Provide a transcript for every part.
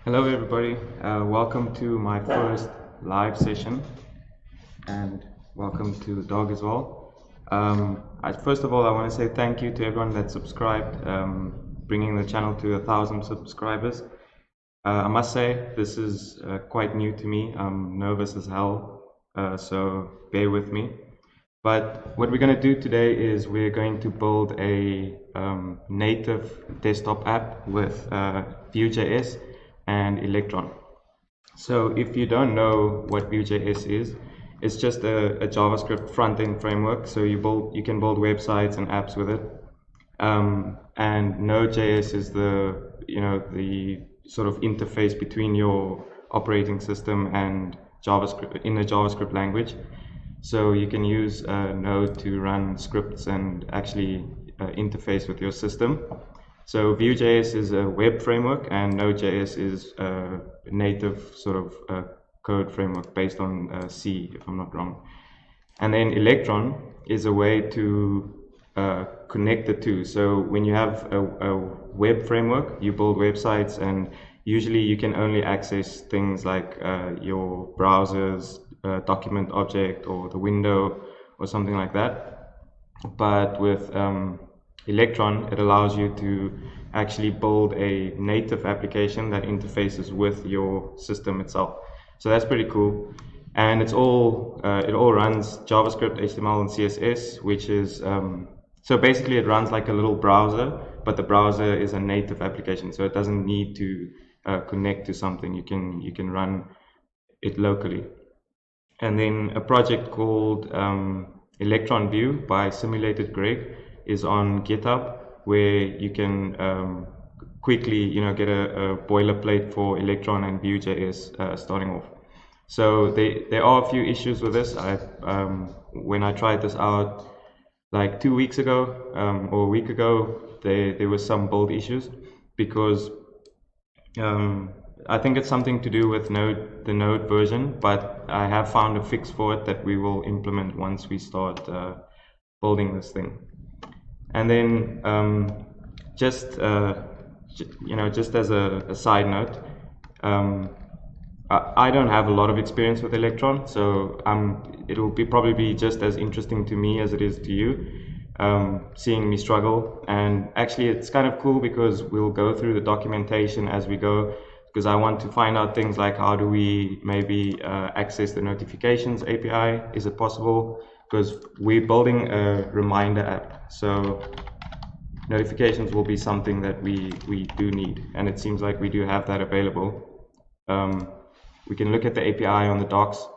Hello everybody, welcome to my first live session, and welcome to the dog as well. First of all, I want to say thank you to everyone that subscribed, bringing the channel to 1,000 subscribers. I must say this is quite new to me. I'm nervous as hell, so bear with me. But what we're going to do today is we're going to build a native desktop app with Vue.js and Electron. So if you don't know what Vue.js is, it's just a JavaScript front-end framework. So you can build websites and apps with it. And Node.js is the sort of interface between your operating system and JavaScript in the JavaScript language. So you can use Node to run scripts and actually interface with your system. So Vue.js is a web framework, and Node.js is a native sort of code framework based on C, if I'm not wrong. And then Electron is a way to connect the two. So when you have a web framework, you build websites, and usually you can only access things like your browser's document object or the window or something like that. But with Electron, it allows you to actually build a native application that interfaces with your system itself. So that's pretty cool. And it all runs JavaScript, HTML, and CSS, which is so basically it runs like a little browser, but the browser is a native application, so it doesn't need to connect to something. You can run it locally. And then a project called Electron Vue by Simulated Greg is on GitHub, where you can quickly get a boilerplate for Electron and Vue.js starting off. So there are a few issues with this. When I tried this out like 2 weeks ago or a week ago, there were some build issues because I think it's something to do with the Node version, but I have found a fix for it that we will implement once we start building this thing. And then just as a side note, I don't have a lot of experience with Electron, so it'll probably be just as interesting to me as it is to you, seeing me struggle. And actually it's kind of cool because we'll go through the documentation as we go, because I want to find out things like how do we maybe access the notifications API. Is it possible? Because we're building a reminder app, so notifications will be something that we do need, and it seems like we do have that available. We can look at the API on the docs,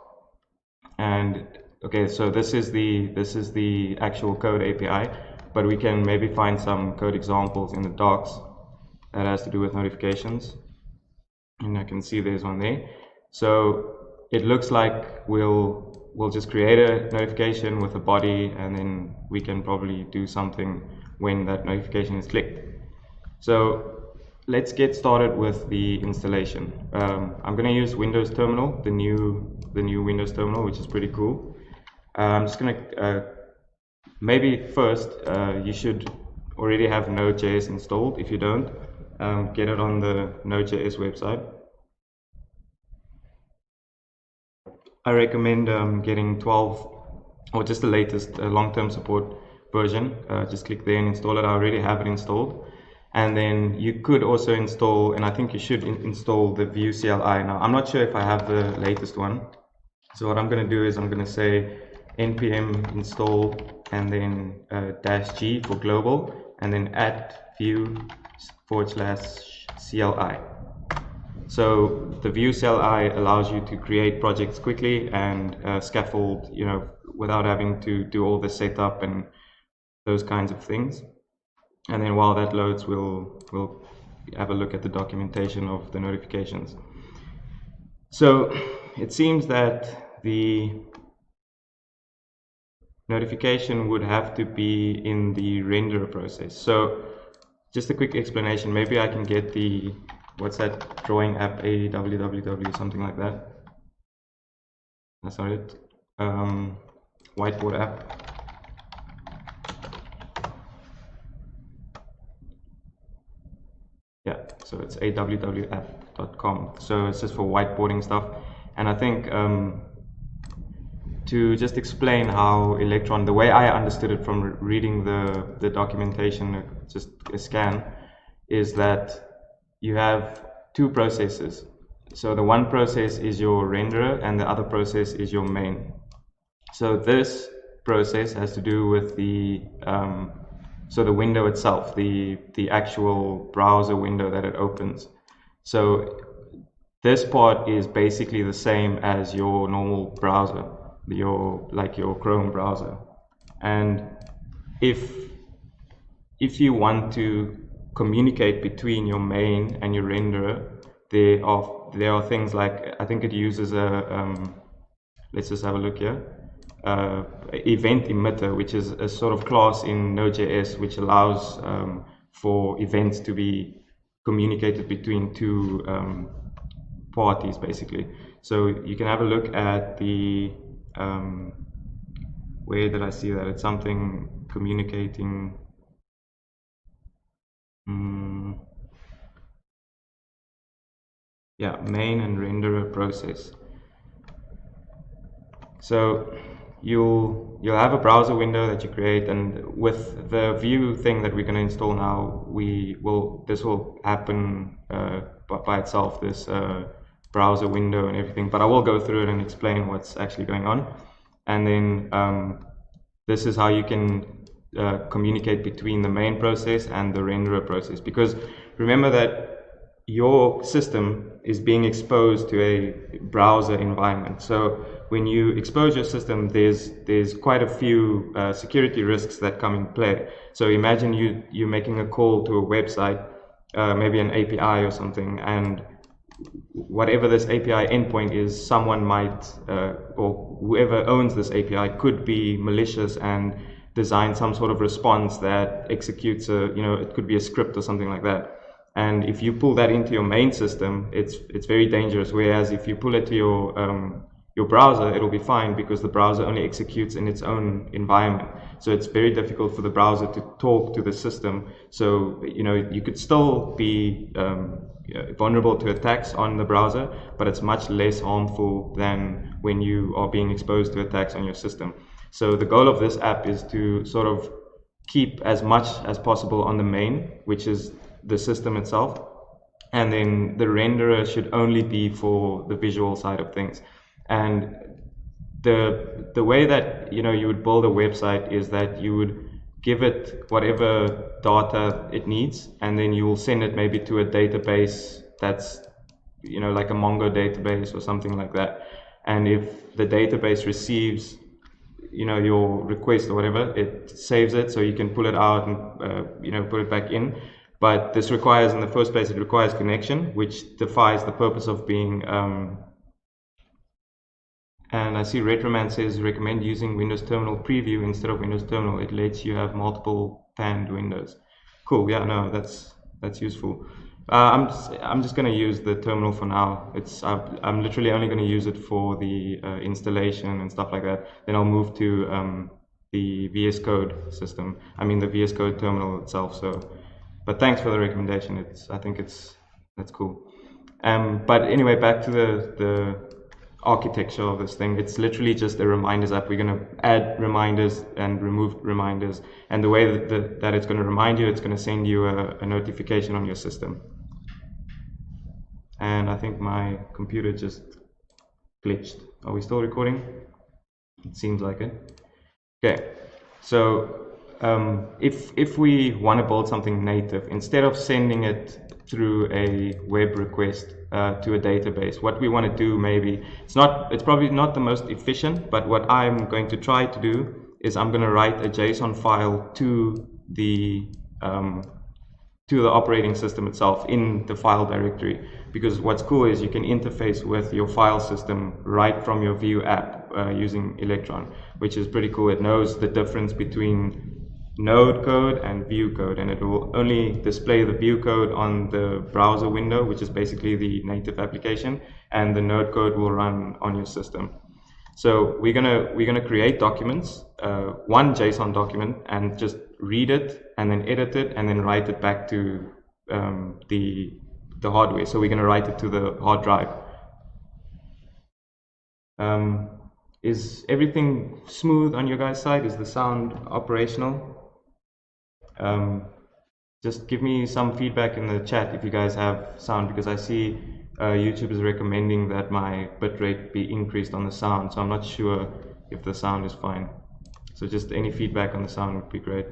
and okay, so this is the actual code API, but we can maybe find some code examples in the docs that has to do with notifications, and I can see there's one there. So it looks like we'll just create a notification with a body, and then we can probably do something when that notification is clicked. So let's get started with the installation. I'm going to use Windows Terminal, the new Windows Terminal, which is pretty cool. I'm just going to maybe first you should already have Node.js installed. If you don't, get it on the Node.js website. I recommend getting 12 or just the latest long-term support version. Just click there and install it. I already have it installed. And then you could also install, and I think you should install the Vue CLI. Now, I'm not sure if I have the latest one. So what I'm going to do is I'm going to say npm install and then -g for global, and then @vue/CLI. So the Vue CLI allows you to create projects quickly and scaffold, without having to do all the setup and those kinds of things. And then while that loads, we'll have a look at the documentation of the notifications. So it seems that the notification would have to be in the render process. So just a quick explanation. Maybe I can get the, what's that drawing app, www, something like that. That's not it. Whiteboard app. Yeah, so it's AWW app. whiteboard.com. So it's just for whiteboarding stuff. And I think to just explain how Electron, the way I understood it from reading the documentation, just a scan, is that you have two processes. So the one process is your renderer and the other process is your main. So this process has to do with the so the window itself, the actual browser window that it opens. So this part is basically the same as your normal browser, your Chrome browser. And if you want to communicate between your main and your renderer, there are things like, I think it uses a let's just have a look here, event emitter, which is a sort of class in Node.js which allows for events to be communicated between two parties, basically. So you can have a look at the where did I see that? It's something communicating. Yeah, main and renderer process. So you'll have a browser window that you create, and with the Vue thing that we're going to install now, this will happen by itself, this browser window and everything. But I will go through it and explain what's actually going on. And then this is how you can communicate between the main process and the renderer process, because remember that your system is being exposed to a browser environment. So when you expose your system, there's quite a few security risks that come in play. So imagine you making a call to a website, maybe an API or something, and whatever this API endpoint is, someone might, or whoever owns this API could be malicious and design some sort of response that executes it could be a script or something like that. And if you pull that into your main system, it's very dangerous. Whereas if you pull it to your browser, it'll be fine, because the browser only executes in its own environment. So it's very difficult for the browser to talk to the system. So you could still be vulnerable to attacks on the browser, but it's much less harmful than when you are being exposed to attacks on your system. So the goal of this app is to sort of keep as much as possible on the main, which is the system itself, and then the renderer should only be for the visual side of things. And the way that you would build a website is that you would give it whatever data it needs, and then you will send it maybe to a database that's like a Mongo database or something like that. And if the database receives your request or whatever, it saves it so you can pull it out and put it back in. But this requires, in the first place, it requires connection, which defies the purpose of being. And I see Retroman says recommend using Windows Terminal Preview instead of Windows Terminal. It lets you have multiple panned windows. Cool. Yeah, no, that's useful. I'm just going to use the terminal for now. I'm literally only going to use it for the installation and stuff like that. Then I'll move to the VS Code system. I mean the VS Code terminal itself. So. But thanks for the recommendation. I think that's cool. But anyway, back to the architecture of this thing. It's literally just a reminders app. We're going to add reminders and remove reminders. And the way that it's going to remind you, it's going to send you a notification on your system. And I think my computer just glitched. Are we still recording? It seems like it. Okay. So if we want to build something native, instead of sending it through a web request to a database, what we want to do, maybe it's probably not the most efficient, but what I'm going to try to do is I'm going to write a JSON file to the operating system itself in the file directory. Because what's cool is you can interface with your file system right from your Vue app using Electron, which is pretty cool. It knows the difference between Node code and Vue code, and it will only display the Vue code on the browser window, which is basically the native application, and the Node code will run on your system. So we're gonna create documents, one JSON document, and just read it and then edit it and then write it back to the the hardware. So we're going to write it to the hard drive. Is everything smooth on your guys' side? Is the sound operational? Just give me some feedback in the chat if you guys have sound, because I see YouTube is recommending that my bitrate be increased on the sound, so I'm not sure if the sound is fine. So just any feedback on the sound would be great.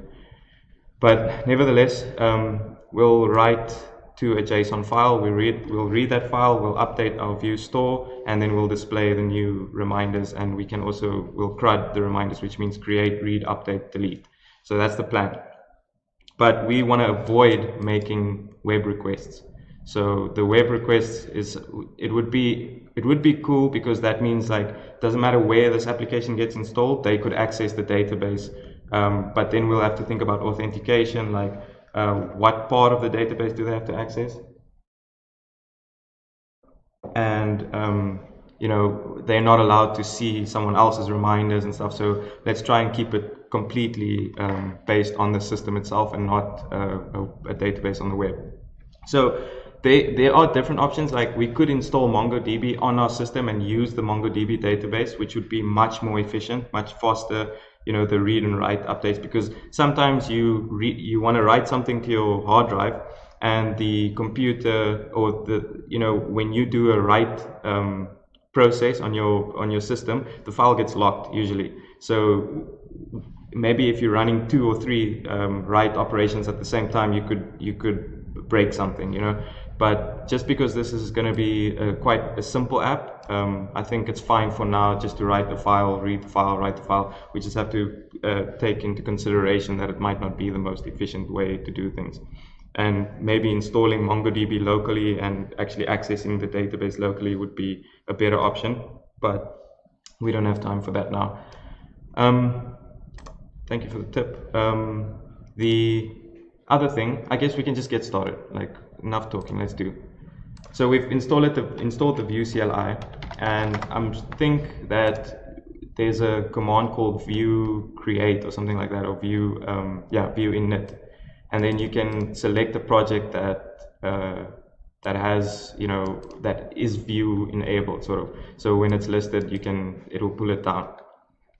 But nevertheless, we'll write to a JSON file. We'll read that file, we'll update our Vue store, and then we'll display the new reminders, and we'll CRUD the reminders, which means create, read, update, delete. So that's the plan. But we want to avoid making web requests. So the web requests it would be cool, because that means like doesn't matter where this application gets installed, they could access the database. But then we'll have to think about authentication, like what part of the database do they have to access? And you know, they're not allowed to see someone else's reminders and stuff. So let's try and keep it completely based on the system itself and not a database on the web. So there are different options. Like we could install MongoDB on our system and use the MongoDB database, which would be much more efficient, much faster. You know, the read and write updates, because sometimes you want to write something to your hard drive, and the computer, or when you do a write process on your system, the file gets locked usually. So maybe if you're running 2 or 3 write operations at the same time, you could break something, you know. But just because this is going to be quite a simple app, I think it's fine for now just to write the file, read the file, write the file. We just have to take into consideration that it might not be the most efficient way to do things. And maybe installing MongoDB locally and actually accessing the database locally would be a better option, but we don't have time for that now. Thank you for the tip. The other thing, I guess we can just get started. Like, enough talking, let's do. So we've installed the Vue CLI, and I think that there's a command called Vue create or something like that, or Vue init, and then you can select a project that has, you know, that is Vue enabled, sort of. So when it's listed, it'll pull it down.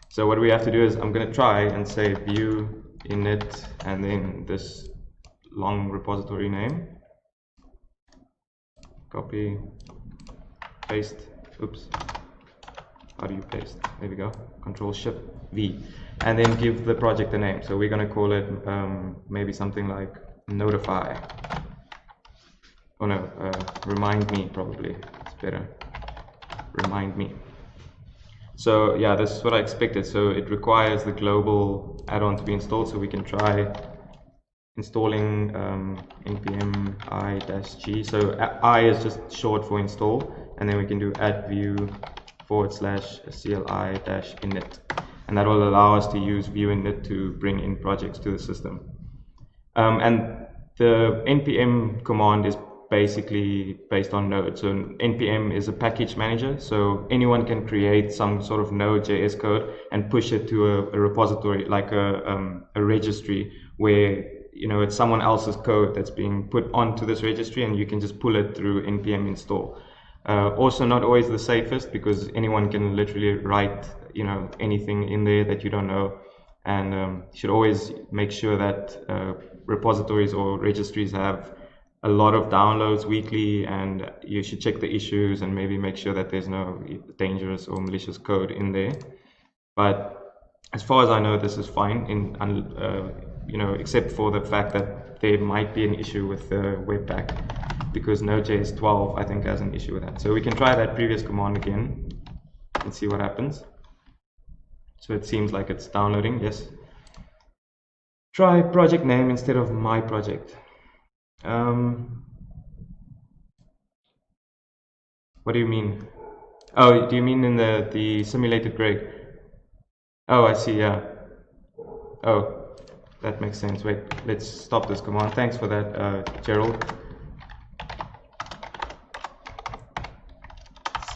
So what we have to do is, I'm going to try and say Vue init and then this long repository name. Copy, paste, oops, how do you paste? There we go, Control-Shift-V, and then give the project a name. So we're going to call it maybe something like notify, oh no, remind me, probably, it's better, remind me. So yeah, this is what I expected. So it requires the global add-on to be installed, so we can try installing npm i-g. So I is just short for install, and then we can do @vue/cli-init, and that will allow us to use Vue init to bring in projects to the system. And the npm command is basically based on Node. So npm is a package manager, so anyone can create some sort of Node.js code and push it to a repository, like a registry, where, you know, it's someone else's code that's being put onto this registry, and you can just pull it through npm install. Also not always the safest, because anyone can literally write, you know, anything in there that you don't know, and you should always make sure that repositories or registries have a lot of downloads weekly, and you should check the issues and maybe make sure that there's no dangerous or malicious code in there. But as far as I know, this is fine, you know, except for the fact that there might be an issue with the Webpack, because Node.js 12, I think, has an issue with that. So we can try that previous command again and see what happens. So it seems like it's downloading, yes. Try project name instead of my project. What do you mean? Oh, do you mean in the simulated grade? Oh, I see, yeah. Oh, that makes sense. Wait, let's stop this command. Thanks for that, Gerald.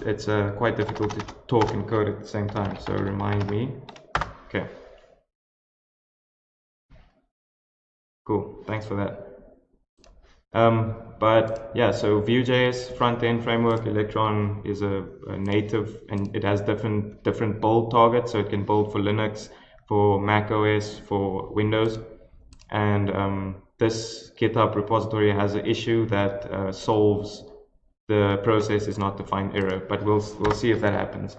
It's quite difficult to talk and code at the same time, so remind me. Okay. Cool, thanks for that. But yeah, so Vue.js front-end framework, Electron is a native, and it has different build targets, so it can build for Linux, for Mac OS, for Windows. And this GitHub repository has an issue that solves the process is not defined error, but we'll see if that happens.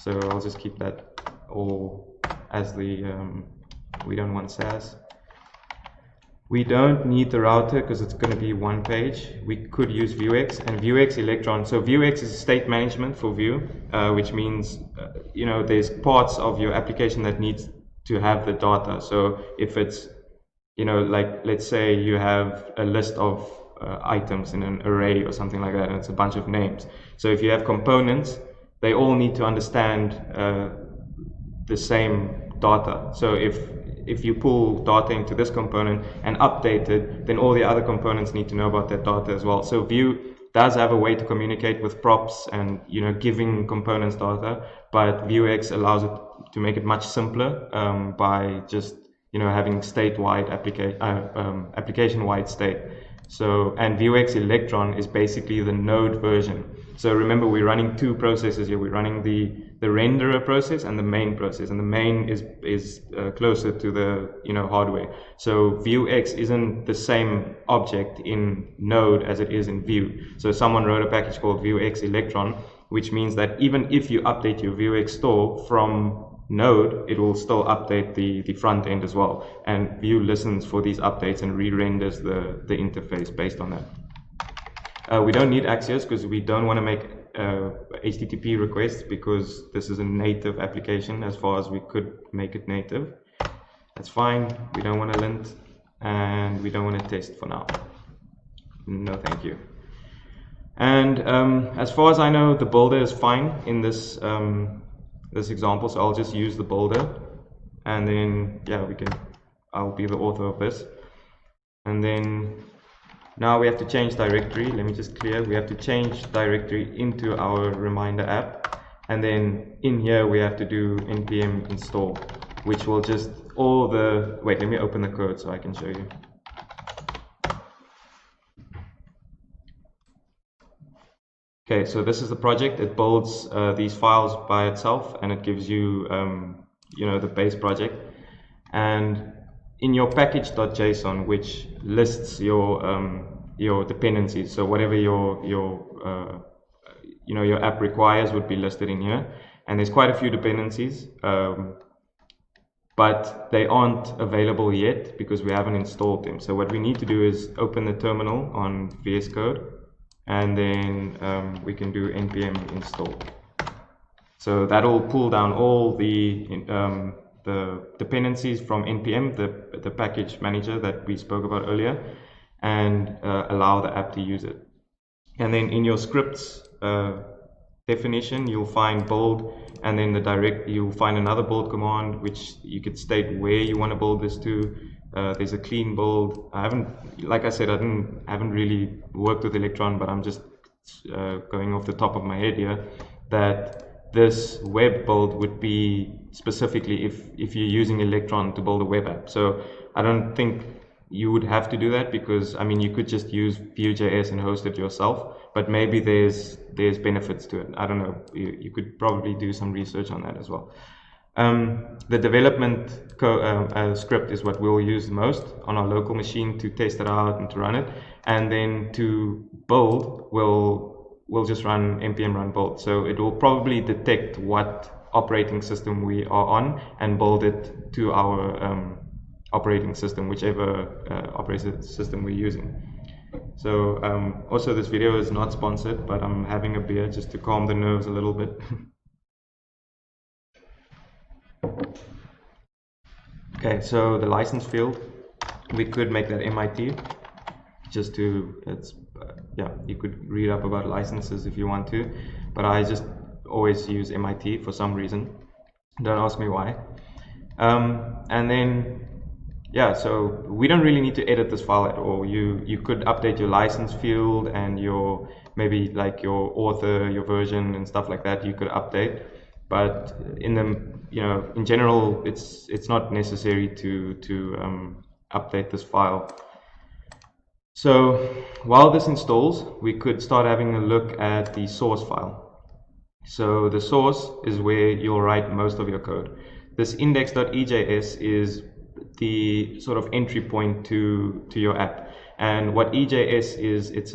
So I'll just keep that all as the we don't want Sass. We don't need the router because it's going to be one page. We could use Vuex and Vuex Electron. So Vuex is state management for Vue, which means you know, there's parts of your application that needs to have the data. So if it's, you know, like let's say you have a list of items in an array or something like that, and it's a bunch of names. So if you have components, they all need to understand the same data. So if you pull data into this component and update it, then all the other components need to know about that data as well. So Vue does have a way to communicate with props and, you know, giving components data, but Vuex allows it to make it much simpler by just, you know, having statewide application-wide state. So, and Vuex Electron is basically the node version. So remember, we're running two processes here. We're running the renderer process and the main process, and the main is closer to the, you know, hardware. So Vuex isn't the same object in Node as it is in Vue. So someone wrote a package called Vuex Electron, which means that even if you update your Vuex store from Node, it will still update the front end as well. And Vue listens for these updates and re-renders the interface based on that. We don't need Axios because we don't want to make HTTP requests, because this is a native application as far as we could make it native. That's fine. We don't want a lint, and we don't want to test for now. No, thank you. And as far as I know, the builder is fine in this this example, so I'll just use the builder, and then yeah, I'll be the author of this. And then now we have to change directory. Let me just clear. We have to change directory into our reminder app, and then in here we have to do npm install, which will just wait, let me open the code so I can show you. Okay, so this is the project. It builds these files by itself, and it gives you, you know, the base project. And in your package.json, which lists your dependencies, so whatever your you know, your app requires would be listed in here. And there's quite a few dependencies, but they aren't available yet because we haven't installed them. So what we need to do is open the terminal on VS Code, and then we can do npm install. So that'll pull down all the dependencies from npm, the package manager that we spoke about earlier, and allow the app to use it. And then in your scripts definition, you'll find build, and then you'll find another build command, which you could state where you want to build this to. There's a clean build. Like I said, I haven't really worked with Electron, but I'm just going off the top of my head here that this web build would be specifically if you're using Electron to build a web app. So I don't think you would have to do that, because I mean, you could just use Vue.js and host it yourself, but maybe there's benefits to it. I don't know. You could probably do some research on that as well. The development script is what we'll use the most on our local machine to test it out and to run it, and then to build, we'll just run npm run build. So it will probably detect what operating system we are on and build it to our operating system, whichever operating system we're using. So also, this video is not sponsored, but I'm having a beer just to calm the nerves a little bit. Okay, so the license field, we could make that MIT, just to, yeah, you could read up about licenses if you want to, but I just always use MIT for some reason. Don't ask me why. And then, yeah, so we don't really need to edit this file at all. You could update your license field and your, maybe like your author, your version and stuff like that, you could update. But in the, you know, in general, it's not necessary to update this file. So while this installs, we could start having a look at the source file. So the source is where you'll write most of your code. This index.ejs is the sort of entry point to your app. And what EJS is, it's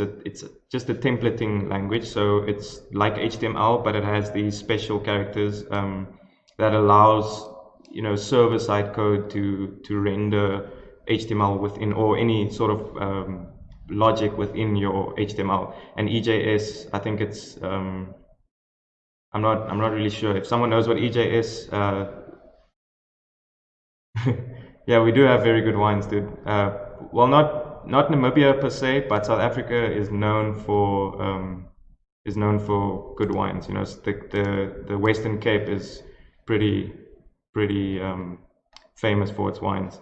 just a templating language. So it's like HTML, but it has these special characters that allows, you know, server-side code to render HTML within, or any sort of logic within your HTML. And EJS, I think it's I'm not really sure. If someone knows what EJS, yeah, we do have very good wines, dude. Well, not Namibia per se, but South Africa is known for good wines. You know, the Western Cape is pretty famous for its wines.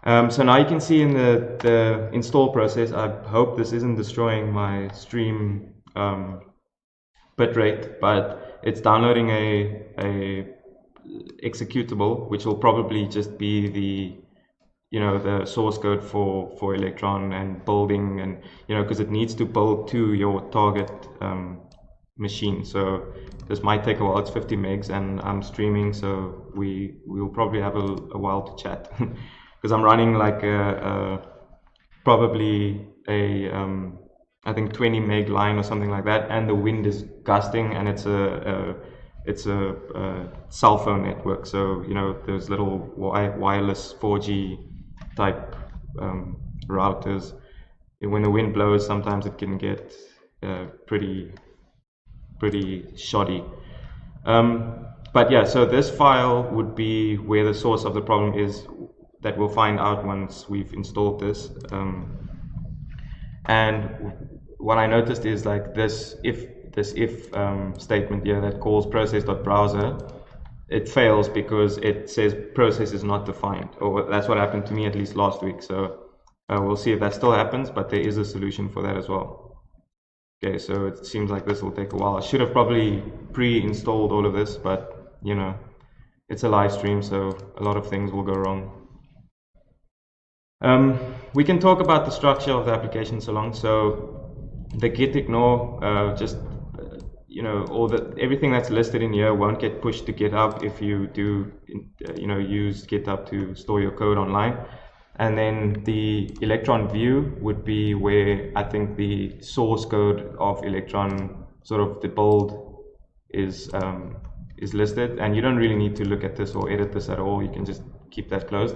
So now you can see in the install process, I hope this isn't destroying my stream bitrate, but it's downloading a executable, which will probably just be the, you know, the source code for Electron and building, and, you know, because it needs to build to your target machine. So this might take a while. It's 50 megs and I'm streaming, so we'll probably have a while to chat because I'm running like probably a I think 20 meg line or something like that, and the wind is gusting, and it's a cell phone network. So, you know, those little wireless 4G type routers. When the wind blows, sometimes it can get pretty shoddy. But yeah, so this file would be where the source of the problem is, that we'll find out once we've installed this. And what I noticed is like this if statement here that calls process.browser, it fails because it says process is not defined, or that's what happened to me at least last week. So we'll see if that still happens, but there is a solution for that as well. Okay, so it seems like this will take a while. I should have probably pre-installed all of this, but, you know, it's a live stream, so a lot of things will go wrong. We can talk about the structure of the application so long. So the git ignore, you know, everything that's listed in here won't get pushed to GitHub if you do, you know, use GitHub to store your code online. And then the Electron view would be where I think the source code of Electron, sort of the build, is listed. And you don't really need to look at this or edit this at all. You can just keep that closed.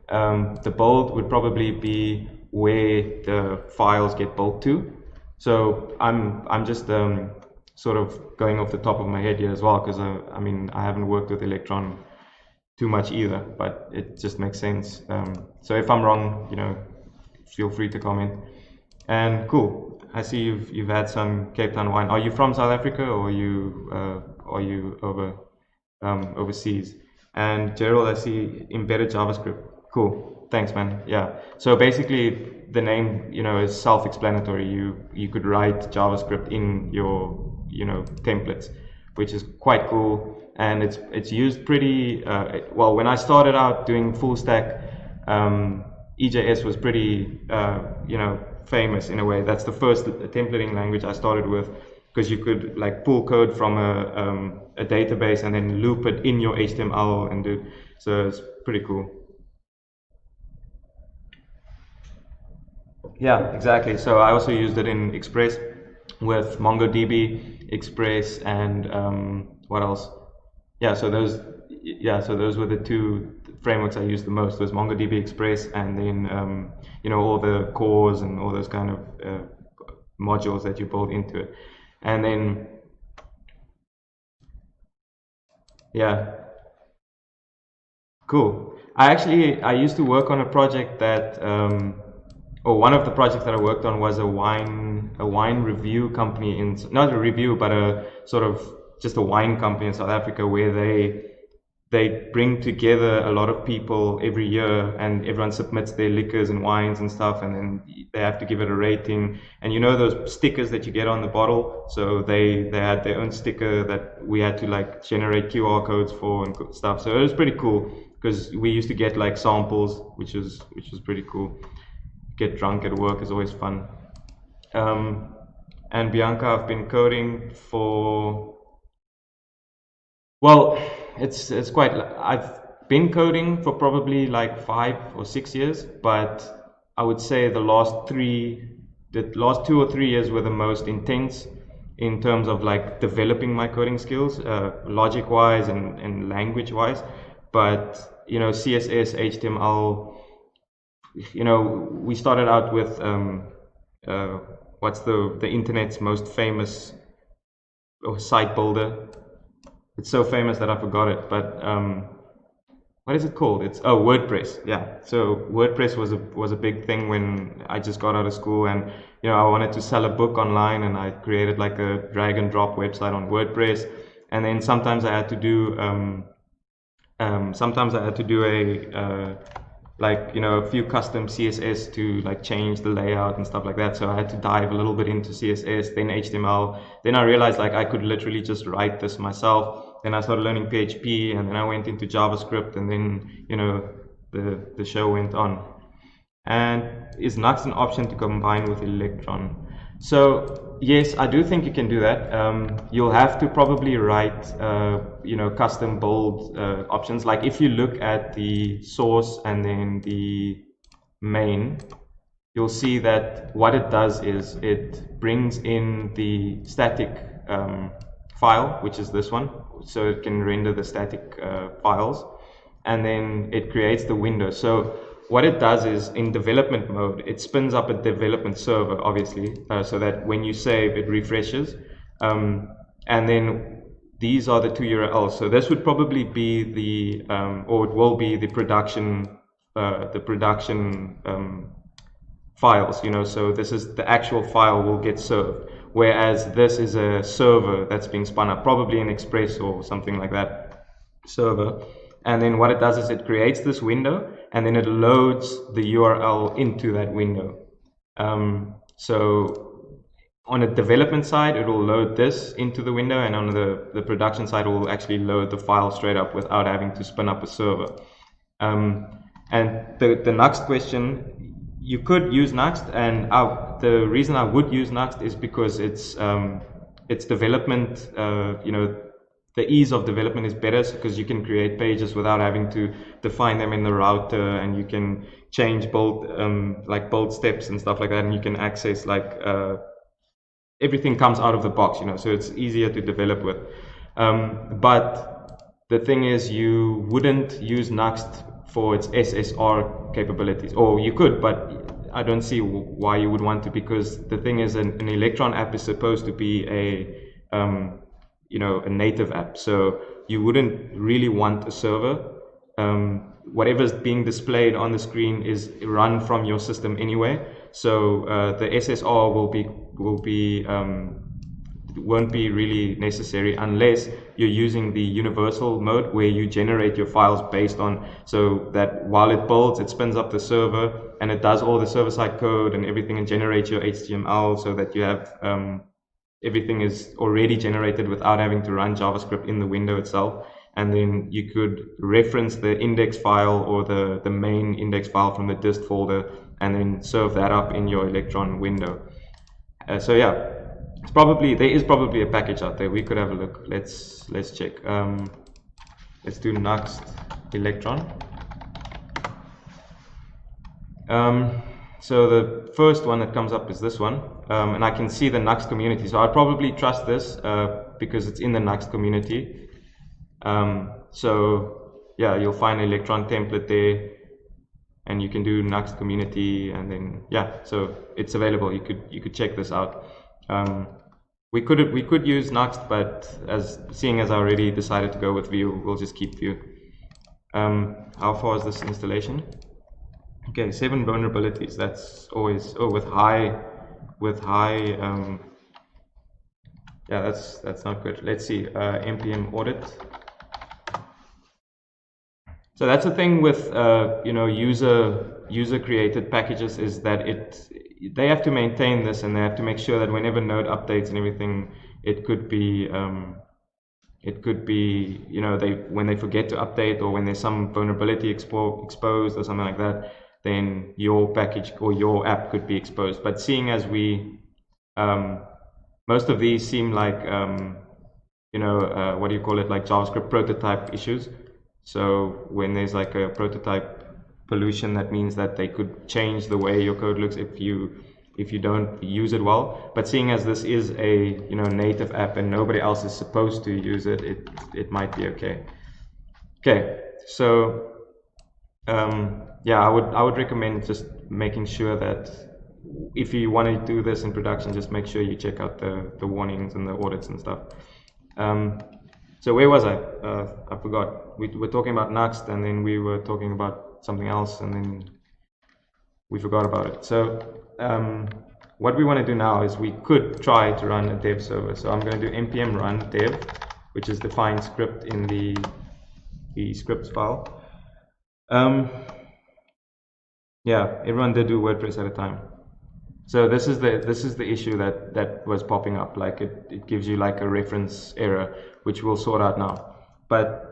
The build would probably be where the files get built to. So I'm just sort of going off the top of my head here as well, because I mean, I haven't worked with Electron too much either, but it just makes sense. So if I'm wrong, you know, feel free to comment. And cool, I see you've had some Cape Town wine. Are you from South Africa, or are you overseas? And Gerald, I see embedded JavaScript. Cool, thanks, man. Yeah. So basically, the name, you know, is self-explanatory. You could write JavaScript in your, you know, templates, which is quite cool. And it's used pretty well. When I started out doing full stack, EJS was pretty you know, famous in a way. That's the first templating language I started with, because you could like pull code from a database and then loop it in your HTML and do. So it's pretty cool. Yeah, exactly. So I also used it in Express with MongoDB, Express, and what else? Yeah, so those were the two frameworks I used the most. Was MongoDB, Express, and then you know, all the cores and all those kind of modules that you build into it. And then yeah, cool. I used to work on a project that or one of the projects that I worked on was a wine review company not a review, but a sort of just a wine company in South Africa, where they bring together a lot of people every year, and everyone submits their liquors and wines and stuff, and then they have to give it a rating. And you know those stickers that you get on the bottle? So they had their own sticker that we had to like generate QR codes for and stuff. So it was pretty cool, because we used to get like samples, which was pretty cool. get drunk at work is always fun. And Bianca, I've been coding for, well, it's quite, I've been coding for probably like 5 or 6 years, but I would say the last 2 or 3 years were the most intense in terms of like developing my coding skills, logic wise and language wise. But you know, CSS, HTML, you know, we started out with what's the internet's most famous site builder. It's so famous that I forgot it, but what is it called? It's WordPress. Yeah. So WordPress was a big thing when I just got out of school, and you know, I wanted to sell a book online, and I created like a drag and drop website on WordPress. And then sometimes I had to do like, you know, a few custom CSS to like change the layout and stuff like that. So I had to dive a little bit into CSS, then HTML. Then I realized like I could literally just write this myself. Then I started learning PHP, and then I went into JavaScript, and then, you know, the show went on. And is Nuxt an option to combine with Electron? So yes, I do think you can do that. You'll have to probably write, you know, custom build options. Like if you look at the source and then the main, you'll see that what it does is it brings in the static file, which is this one, so it can render the static files, and then it creates the window. So what it does is, in development mode, it spins up a development server, obviously, so that when you save, it refreshes. And then these are the 2 URLs. So this would probably be the, or it will be the production files, you know. So this is the actual file will get served, whereas this is a server that's being spun up, probably an Express or something like that server. And then what it does is it creates this window, and then it loads the URL into that window. So on a development side, it will load this into the window, and on the production side, it will actually load the file straight up without having to spin up a server. And the Nuxt question, you could use Nuxt, and the reason I would use Nuxt is because it's development, you know, the ease of development is better because you can create pages without having to define them in the router, and you can change build steps and stuff like that, and you can access like everything comes out of the box, you know, so it's easier to develop with. But the thing is, you wouldn't use Nuxt for its SSR capabilities, or you could, but I don't see why you would want to, because the thing is, an Electron app is supposed to be a you know, a native app, so you wouldn't really want a server. Whatever's being displayed on the screen is run from your system anyway, so the SSR won't be really necessary unless you're using the universal mode, where you generate your files based on, so that while it builds, it spins up the server and it does all the server-side code and everything, and generates your HTML, so that you have everything is already generated without having to run JavaScript in the window itself. And then you could reference the index file or the main index file from the dist folder, and then serve that up in your Electron window. So yeah, there is probably a package out there. We could have a look. Let's check. Let's do Nuxt Electron. So the first one that comes up is this one, and I can see the Nuxt community. So I'd probably trust this because it's in the Nuxt community. So yeah, you'll find an Electron template there, and you can do Nuxt community, and then yeah, so it's available. You could check this out. We could use Nuxt, but seeing as I already decided to go with Vue, we'll just keep Vue. How far is this installation? Okay, 7 vulnerabilities. That's always with high. Yeah, that's not good. Let's see. Npm Audit. So that's the thing with you know, user created packages, is that they have to maintain this, and they have to make sure that whenever Node updates and everything, it could be you know, when they forget to update, or when there's some vulnerability exposed or something like that, then your package or your app could be exposed. But seeing as we, most of these seem like, what do you call it, like JavaScript prototype issues. So when there's like a prototype pollution, that means that they could change the way your code looks if you don't use it well. But seeing as this is a native app and nobody else is supposed to use it, it might be okay. Okay, so yeah, I would recommend just making sure that if you want to do this in production, just make sure you check out the warnings and the audits and stuff. So where was I? I forgot. We were talking about Nuxt, and then we were talking about something else, and then we forgot about it. So what we want to do now is we could try to run a dev server. So I'm going to do npm run dev, which is the find script in the scripts file. Yeah, everyone did do WordPress at a time. So this is the issue that was popping up. Like it gives you like a reference error, which we'll sort out now. But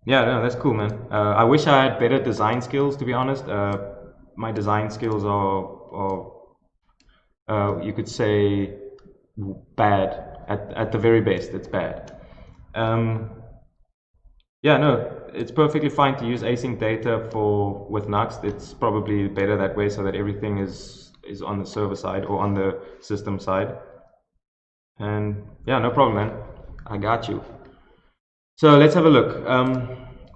yeah, no, that's cool, man. I wish I had better design skills, to be honest. My design skills are you could say bad at the very best. It's bad. Yeah, no, it's perfectly fine to use async data with Nuxt. It's probably better that way, so that everything is on the server side or on the system side. And yeah, no problem, man. I got you. So let's have a look.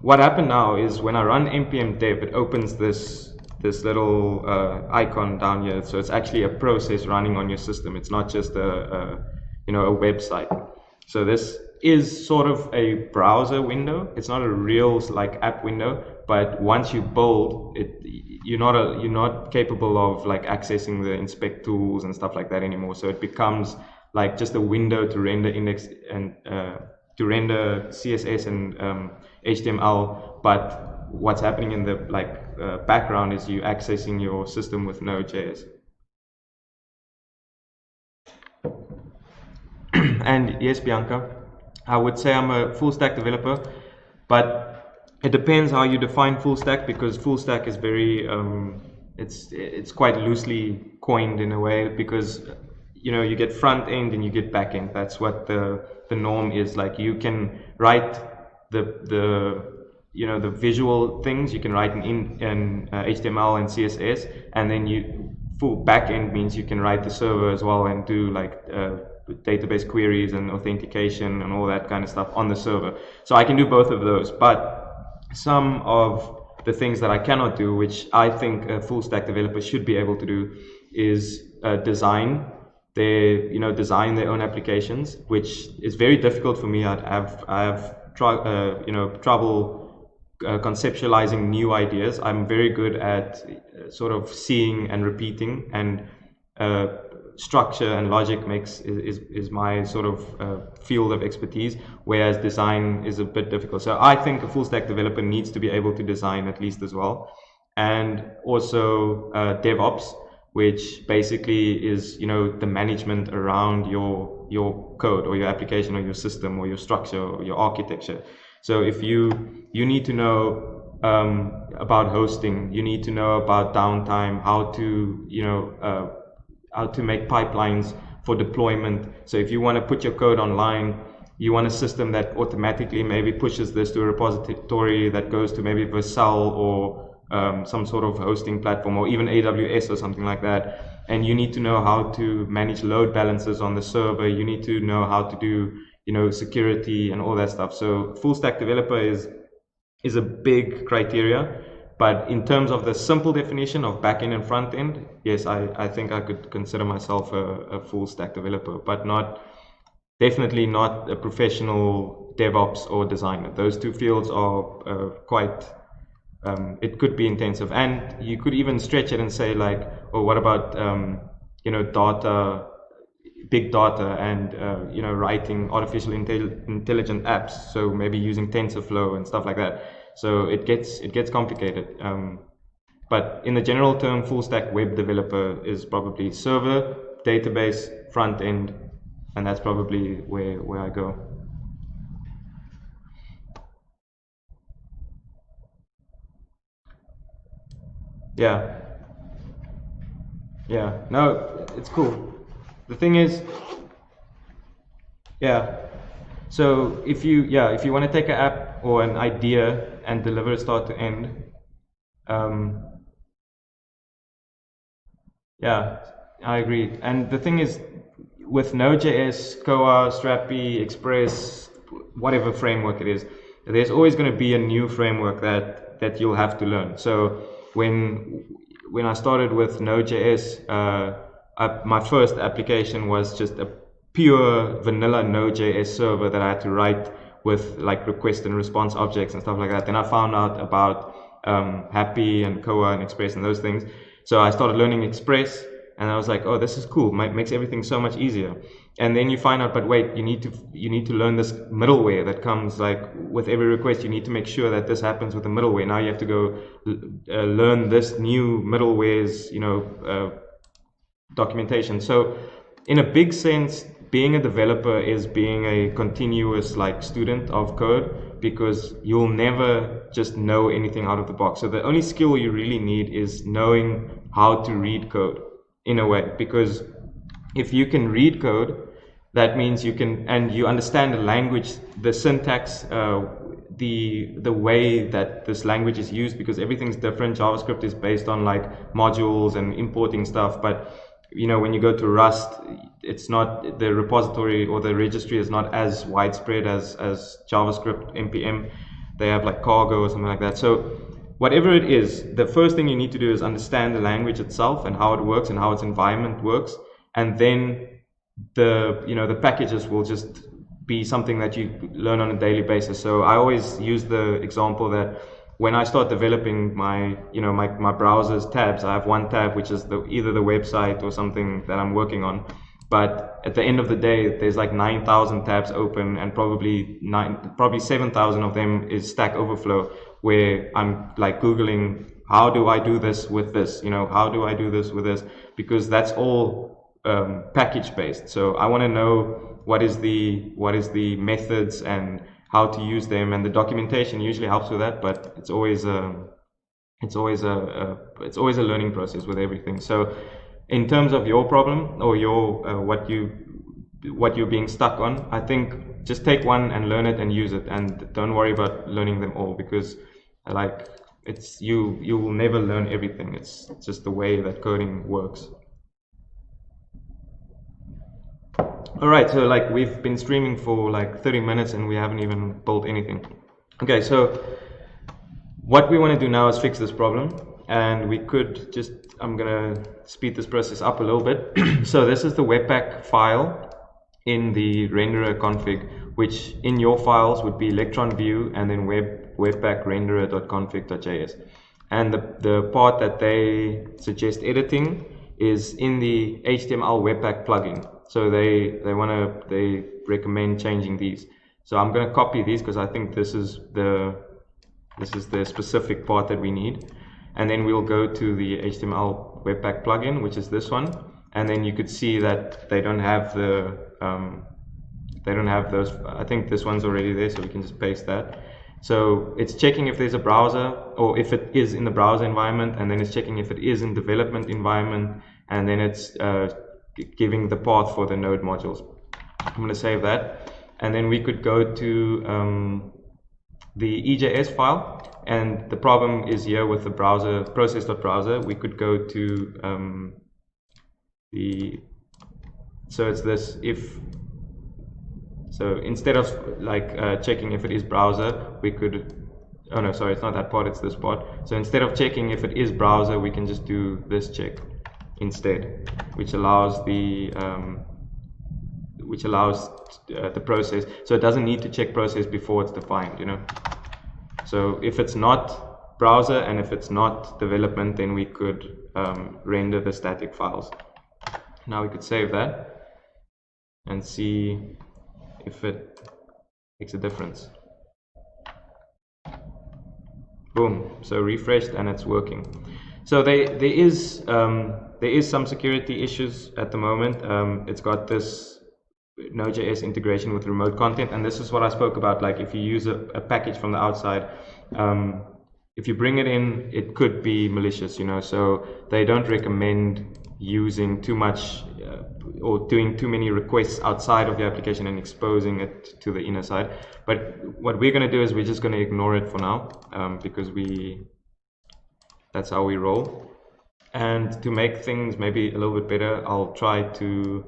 What happened now is when I run npm dev, it opens this little icon down here. So it's actually a process running on your system. It's not just a website. So this is sort of a browser window. It's not a real like app window, but once you build it, you're not capable of like accessing the inspect tools and stuff like that anymore. So it becomes like just a window to render index and to render CSS and HTML. But what's happening in the background is you accessing your system with Node.js. And yes, Bianca, I would say I'm a full stack developer, but it depends how you define full stack, because full stack is very it's quite loosely coined in a way, because you get front end and you get back end. That's what the norm is. Like you can write the visual things, you can write in HTML and CSS, and then full back end means you can write the server as well and do like database queries and authentication and all that kind of stuff on the server. So I can do both of those, but some of the things that I cannot do, which I think a full stack developer should be able to do, is design their own applications, which is very difficult for me. I have trouble conceptualizing new ideas. I'm very good at sort of seeing and repeating, and structure and logic is my sort of field of expertise, whereas design is a bit difficult. So I think a full stack developer needs to be able to design at least as well, and also DevOps, which basically is the management around your code or your application or your system or your structure or your architecture. So if you need to know about hosting, you need to know about downtime, how to make pipelines for deployment. So if you want to put your code online, you want a system that automatically maybe pushes this to a repository that goes to maybe Vercel or some sort of hosting platform, or even AWS or something like that. And you need to know how to manage load balancers on the server. You need to know how to do security and all that stuff. So full stack developer is a big criteria. But in terms of the simple definition of back-end and front-end, yes, I think I could consider myself a full-stack developer, but definitely not a professional DevOps or designer. Those two fields are quite, it could be intensive. And you could even stretch it and say like, oh, what about, data, big data, and, writing artificial intelligent apps. So maybe using TensorFlow and stuff like that. So it gets complicated, but in the general term, full stack web developer is probably server, database, front end, and that's probably where I go. Yeah. Yeah. No, it's cool. The thing is, yeah. So if you want to take an app or an idea and deliver it start to end, yeah, I agree. And the thing is, with Node.js, Koa, Strapi, Express, whatever framework it is, there's always going to be a new framework that you'll have to learn. So when I started with Node.js, my first application was just a pure vanilla Node.js server that I had to write with like request and response objects and stuff like that. Then I found out about Happy and Koa and Express and those things. So I started learning Express, and I was like, oh, this is cool. Makes everything so much easier. And then you find out, but wait, you need to learn this middleware that comes like with every request. You need to make sure that this happens with the middleware. Now you have to go learn this new middleware's documentation. So in a big sense, being a developer is being a continuous like student of code, because you'll never just know anything out of the box. So the only skill you really need is knowing how to read code in a way, because if you can read code, that means you can, and you understand the language, the syntax, the way that this language is used, because everything's different. JavaScript is based on like modules and importing stuff, but when you go to Rust, it's not, the repository or the registry is not as widespread as JavaScript, NPM. They have like cargo or something like that. So whatever it is, the first thing you need to do is understand the language itself and how it works and how its environment works, and then the packages will just be something that you learn on a daily basis. So I always use the example that when I start developing my browser's tabs, I have one tab which is either the website or something that I'm working on. But at the end of the day, there's like 9,000 tabs open, and probably 7,000 of them is Stack Overflow, where I'm like Googling, how do I do this with this? How do I do this with this? Because that's all package based. So I want to know what is the methods and how to use them, and the documentation usually helps with that. But it's always a learning process with everything. So in terms of your problem or your what you're being stuck on, I think just take one and learn it and use it, and don't worry about learning them all, because like you will never learn everything. It's just the way that coding works. All right, so like we've been streaming for like 30 minutes and we haven't even built anything. Okay, so what we want to do now is fix this problem, and we could just, I'm gonna speed this process up a little bit. So this is the Webpack file in the renderer config, which in your files would be Electron Vue and then webpack renderer.config.js. And the part that they suggest editing is in the HTML Webpack plugin. So they recommend changing these. So I'm going to copy these because I think this is the specific part that we need. And then we'll go to the HTML Webpack plugin, which is this one. And then you could see that they don't have those. I think this one's already there, so we can just paste that. So it's checking if there's a browser, or if it is in the browser environment, and then it's checking if it is in development environment, and then it's giving the path for the node modules. I'm going to save that, and then we could go to the EJS file, and the problem is here with the browser, process.browser. We could go to so it's this if. So instead of like checking if it is browser, we could, oh no, sorry, it's not that part, it's this part. So instead of checking if it is browser, we can just do this check instead, which allows the process. So it doesn't need to check process before it's defined, So if it's not browser and if it's not development, then we could render the static files. Now we could save that and see if it makes a difference. Boom, so refreshed and it's working. So there is some security issues at the moment. It's got this Node.js integration with remote content, and this is what I spoke about. Like if you use a package from the outside, if you bring it in, it could be malicious, you know, so they don't recommend using too much or doing too many requests outside of the application and exposing it to the inner side. But what we're going to do is we're just going to ignore it for now, because that's how we roll. And to make things maybe a little bit better, I'll try to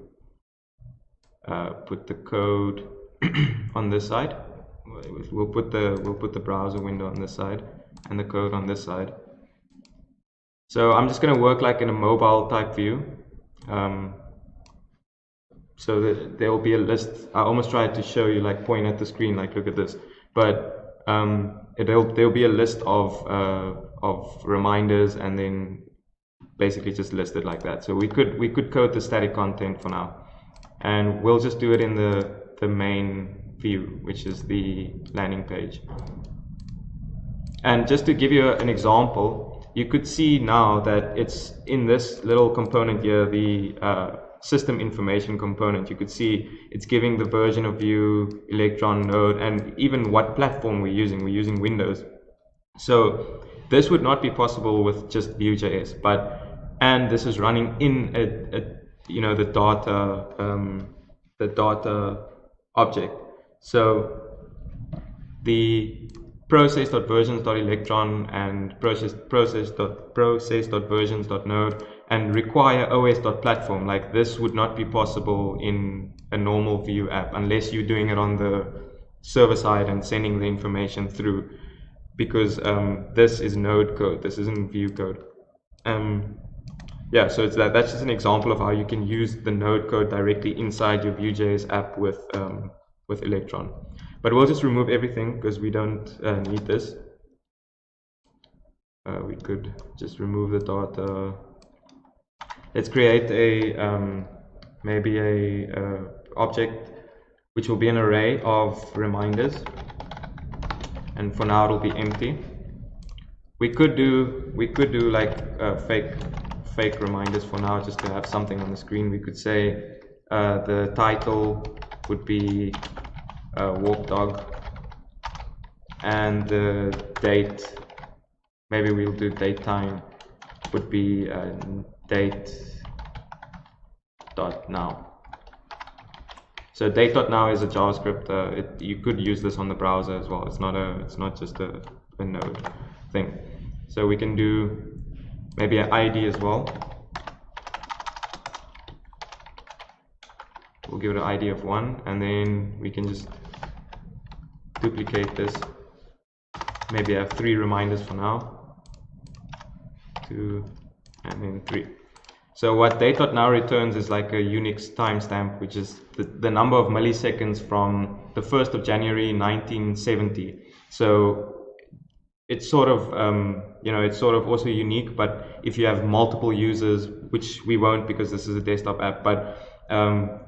put the code on this side. We'll put the browser window on this side and the code on this side. So I'm just going to work like in a mobile type view. So that there will be a list. I almost tried to show you, like point at the screen, like look at this. But there'll be a list of reminders, and then basically just list it like that. So we could code the static content for now, and we'll just do it in the main view, which is the landing page. And just to give you an example, you could see now that it's in this little component here, the system information component. You could see it's giving the version of Vue, Electron, Node, and even what platform we're using. We're using Windows. So this would not be possible with just Vue.js, and this is running in the data object. So the process.versions.electron and process.versions.node and require os.platform. Like this would not be possible in a normal Vue app unless you're doing it on the server side and sending the information through, because this is Node code, this isn't Vue code. Yeah, so it's that's just an example of how you can use the Node code directly inside your Vue.js app with Electron. But we'll just remove everything because we don't need this. We could just remove the data. Let's create a maybe a object which will be an array of reminders, and for now it'll be empty. We could do like fake reminders for now, just to have something on the screen. We could say the title would be walk dog, and the date, maybe we'll do date time, would be date.now. So date.now is a JavaScript. You could use this on the browser as well. It's not just a Node thing. So we can do maybe an ID as well. We'll give it an ID of 1, and then we can just duplicate this. Maybe I have 3 reminders for now, 2, and then 3. So what date.now returns is like a Unix timestamp, which is the number of milliseconds from the 1st of January 1970. So it's sort of it's sort of also unique. But if you have multiple users, which we won't because this is a desktop app, but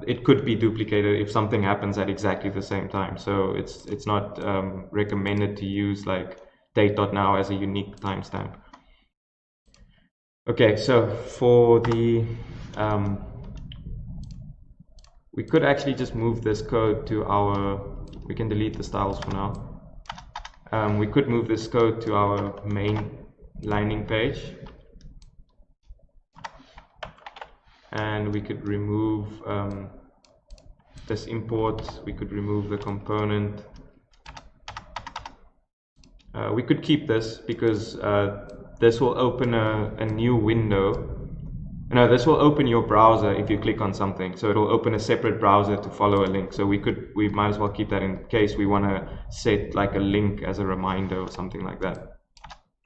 it could be duplicated if something happens at exactly the same time. So it's not recommended to use like date.now as a unique timestamp. Okay, so for the we could actually just move this code to we can delete the styles for now. We could move this code to our main landing page, and we could remove this import. We could remove the component. We could keep this because this will open a new window. No, this will open your browser if you click on something. So it'll open a separate browser to follow a link. So we might as well keep that in case we want to set like a link as a reminder or something like that.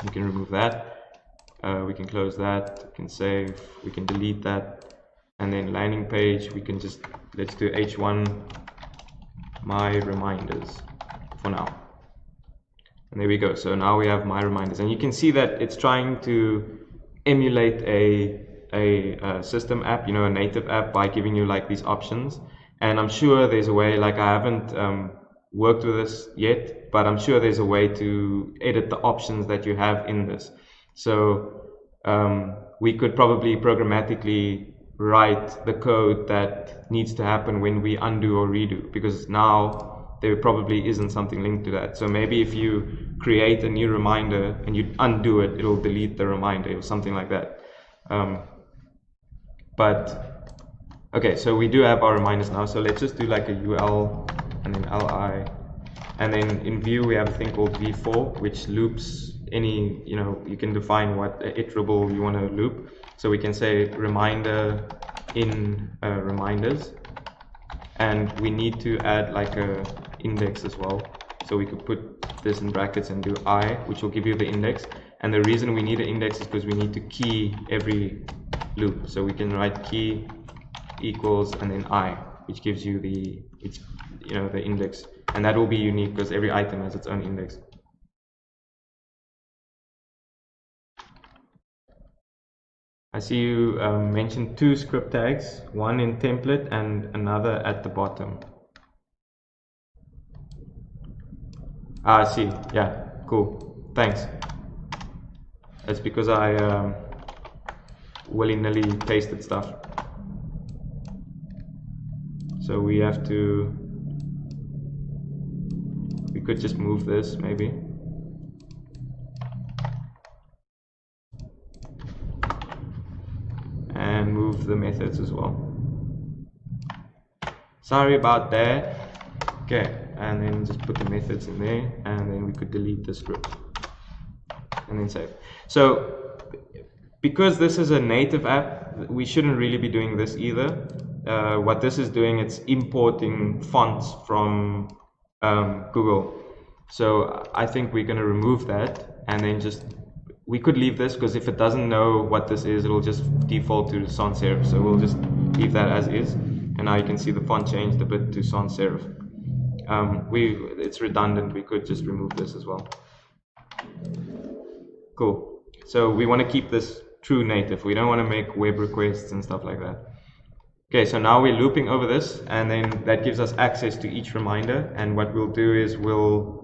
We can remove that. We can close that. We can save. We can delete that. And then landing page, we can just, let's do h1 my reminders for now. And there we go. So now we have my reminders, and you can see that it's trying to emulate a system app, a native app, by giving you like these options. And I'm sure there's a way, like I haven't worked with this yet, but I'm sure there's a way to edit the options that you have in this. So we could probably programmatically write the code that needs to happen when we undo or redo, because now there probably isn't something linked to that. So maybe if you create a new reminder and you undo it, it'll delete the reminder or something like that. But okay, so we do have our reminders now. So let's just do like a UL and then LI. And then in Vue, we have a thing called v-for, which loops any, you can define what iterable you want to loop. So we can say reminder in reminders. And we need to add like a index as well. So we could put this in brackets and do I, which will give you the index. And the reason we need an index is because we need to key every loop. So we can write key equals and then I, which gives you the index. And that will be unique because every item has its own index. I see you mentioned 2 script tags, one in template and another at the bottom. I see. Yeah, cool. Thanks. That's because I willy-nilly pasted stuff. So we could just move this maybe. And move the methods as well. Sorry about that. Okay, and then just put the methods in there, and then we could delete the script and then save. So because this is a native app, we shouldn't really be doing this either. What this is doing, it's importing fonts from Google. So I think we're going to remove that, and then we could leave this, because if it doesn't know what this is, it'll just default to sans serif. So we'll just leave that as is, and now you can see the font changed a bit to sans serif. It's redundant, we could just remove this as well. Cool. So we want to keep this true native. We don't want to make web requests and stuff like that. Okay, so now we're looping over this, and then that gives us access to each reminder. And what we'll do is we'll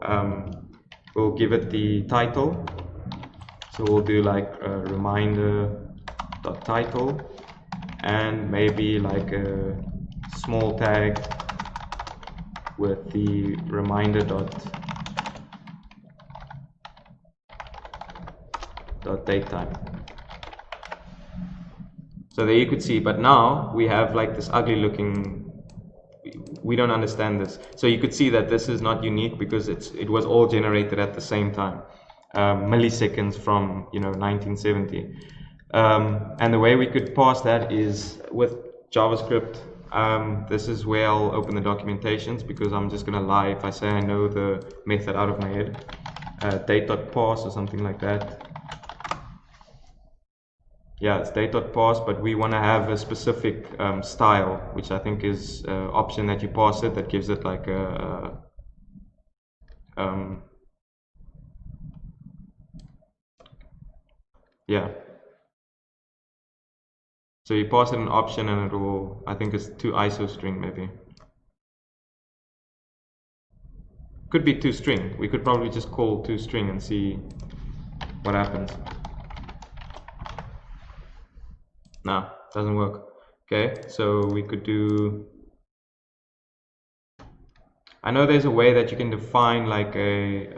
give it the title. So we'll do like a reminder.title and maybe like a small tag with the reminder.datetime. So there you could see, but now we have like this ugly looking, we don't understand this. So you could see that this is not unique because it was all generated at the same time. Milliseconds from 1970, and the way we could parse that is with JavaScript. This is where I'll open the documentations, because I'm just gonna lie if I say I know the method out of my head. Date.parse or something like that. Yeah, it's date.parse, but we want to have a specific style, which I think is an option that you parse it that gives it like a yeah. So you pass it an option and it will, I think it's to ISO string maybe. Could be to string. We could probably just call to string and see what happens. No, doesn't work. Okay, so we could do, I know there's a way that you can define like a,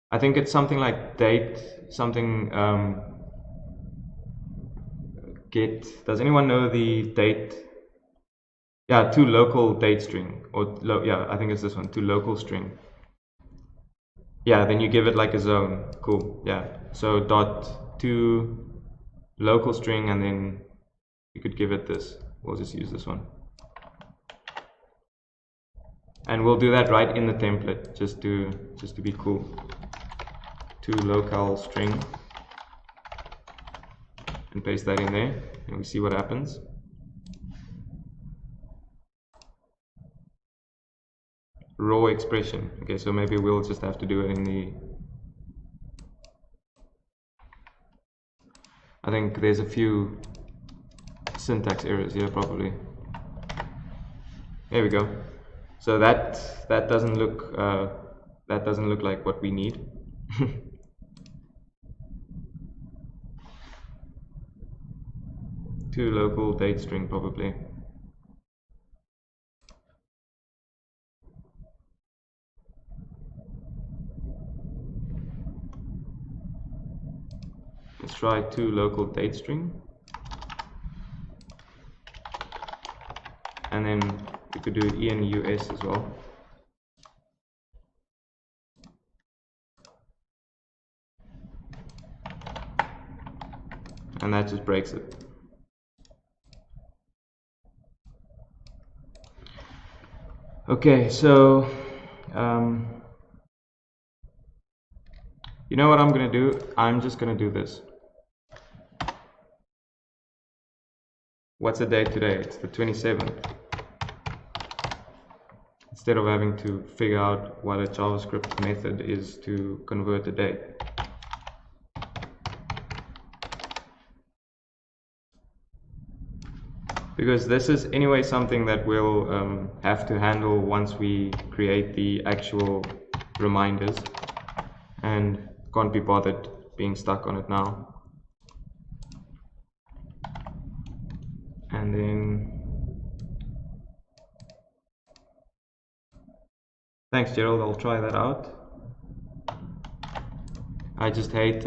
I think it's something like date, something, get, does anyone know the date? Yeah, to local date string, or yeah, I think it's this one, to local string. Yeah, then you give it like a zone. Cool, yeah. So dot to local string, and then you could give it this. We'll just use this one. And we'll do that right in the template, just to be cool. To local string, and paste that in there, and we see what happens. Raw expression. Okay, so maybe we'll just have to do it in the, I think there's a few syntax errors here probably. There we go. So that doesn't look like what we need. To local date string probably. try to local date string, and then we could do enus as well. And that just breaks it. Okay, so you know what I'm going to do? I'm just going to do this. What's the date today? It's the 27th. Instead of having to figure out what a JavaScript method is to convert the date. Because this is anyway something that we'll have to handle once we create the actual reminders, and can't be bothered being stuck on it now. And then, thanks Gerald, I'll try that out. I just hate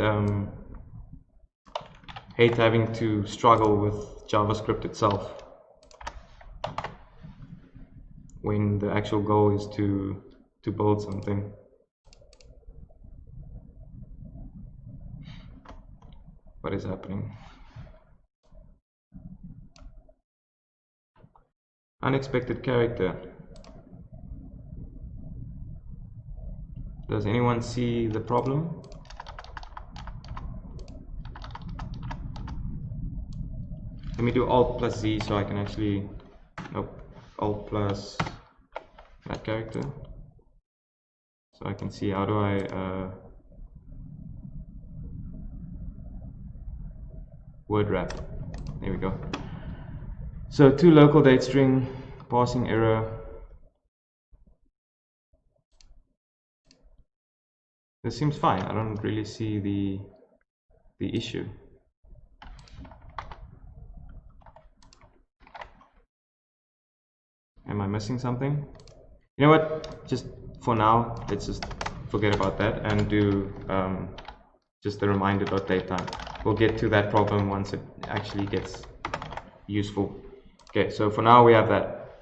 having to struggle with JavaScript itself when the actual goal is to build something. What is happening? Unexpected character. Does anyone see the problem? Let me do Alt plus Z so I can actually, nope, Alt plus that character. So I can see how do I word wrap. There we go. So to local date string, passing error. This seems fine. I don't really see the issue. Am I missing something? You know what? Just for now, let's just forget about that and do just the reminder.datetime. We'll get to that problem once it actually gets useful. Okay, so for now we have that.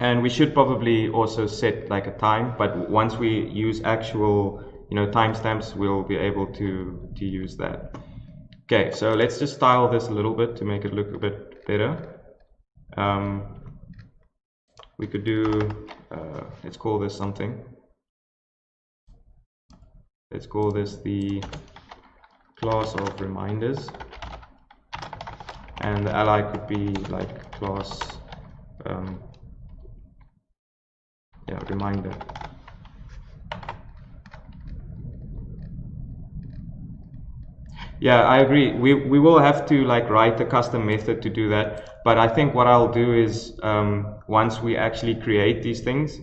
And we should probably also set like a time, but once we use actual, timestamps, we'll be able to use that. Okay, so let's just style this a little bit to make it look a bit better. We could do, let's call this something. Let's call this the class of reminders. And the ally could be like class, reminder. Yeah, I agree. We will have to like write a custom method to do that. But I think what I'll do is once we actually create these things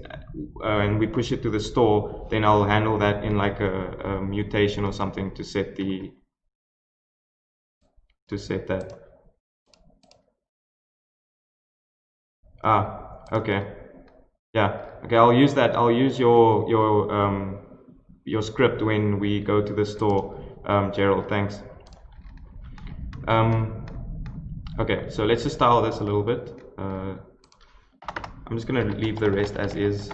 and we push it to the store, then I'll handle that in like a mutation or something to set that. Okay. Yeah. Okay. I'll use that. I'll use your script when we go to the store. Gerald, thanks. Okay, so let's just style this a little bit. I'm just going to leave the rest as is.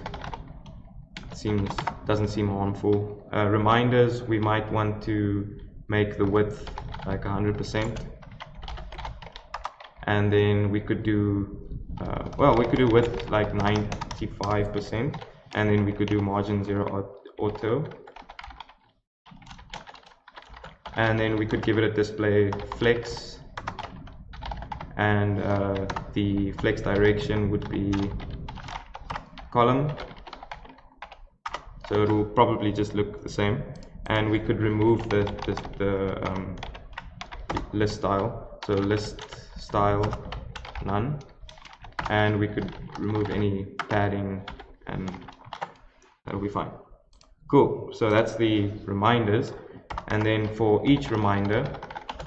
Doesn't seem harmful. Reminders, we might want to make the width like 100%, and then we could do we could do width like 95%, and then we could do margin 0 auto. And then we could give it a display flex, and the flex direction would be column, so it will probably just look the same. And we could remove the list style, so list style none, and we could remove any padding, and that'll be fine. Cool, so that's the reminders. And then for each reminder,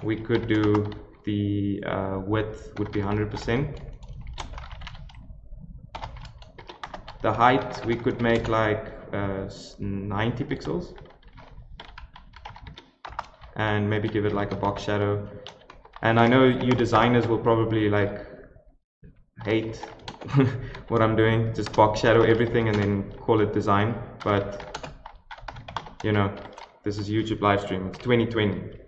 we could do the width would be 100%. The height we could make like 90 pixels. and maybe give it like a box shadow. And I know you designers will probably like hate what I'm doing, just box shadow everything and then call it design, but you know, this is YouTube live stream. It's 2020.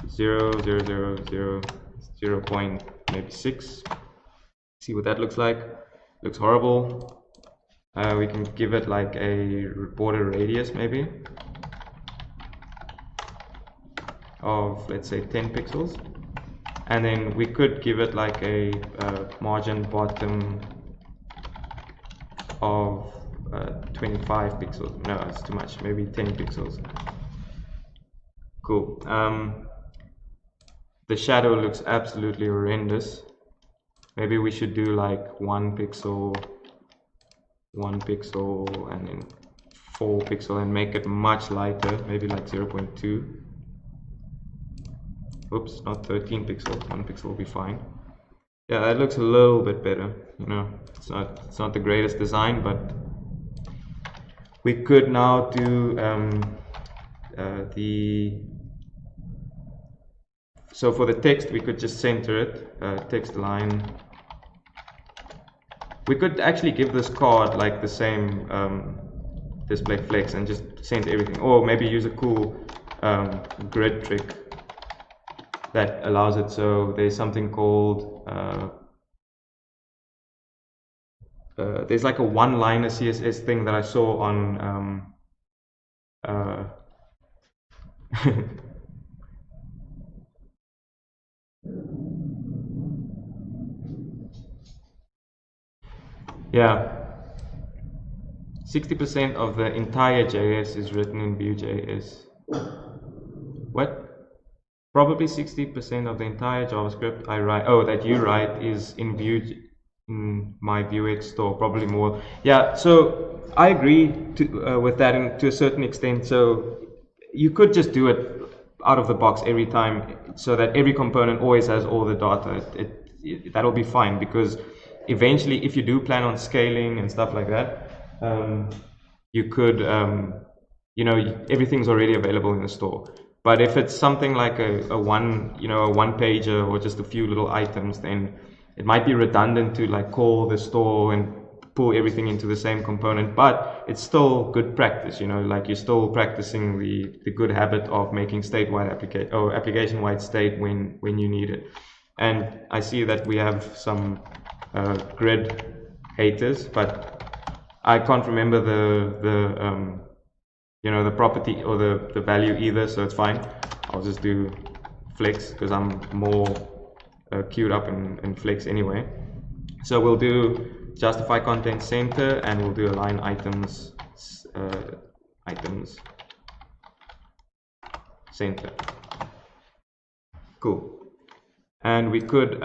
0.6. See what that looks like. Looks horrible. We can give it like a border radius maybe of, let's say, 10 pixels. And then we could give it like a margin bottom of 25 pixels. No, it's too much. Maybe 10 pixels. Cool. The shadow looks absolutely horrendous. Maybe we should do like 1 pixel, and then 4 pixel, and make it much lighter. Maybe like 0.2. Oops, not 13 pixels. 1 pixel will be fine. Yeah, that looks a little bit better. You know, it's not the greatest design, but we could now do so for the text we could just center it, text line. We could actually give this card like the same display flex and just center everything, or maybe use a cool grid trick that allows it. So there's something called there's like a one-liner CSS thing that I saw on yeah, 60% of the entire JS is written in Vue.js. What? Probably 60% of the entire JavaScript I write, that you write, is in Vue, in my Vuex store. Probably more. Yeah. So I agree with that to a certain extent. So you could just do it out of the box every time, so that every component always has all the data. That'll be fine, because eventually, if you do plan on scaling and stuff like that, you could, you know, everything's already available in the store. But if it's something like a one pager or just a few little items, then it might be redundant to like call the store and pull everything into the same component. But it's still good practice, you know, like you're still practicing the good habit of making state-wide application-wide state when you need it. And I see that we have some grid haters, but I can't remember the property or the value either, so it's fine. I'll just do flex because I'm more queued up in flex anyway. So we'll do justify content center, and we'll do align items center. Cool. And we could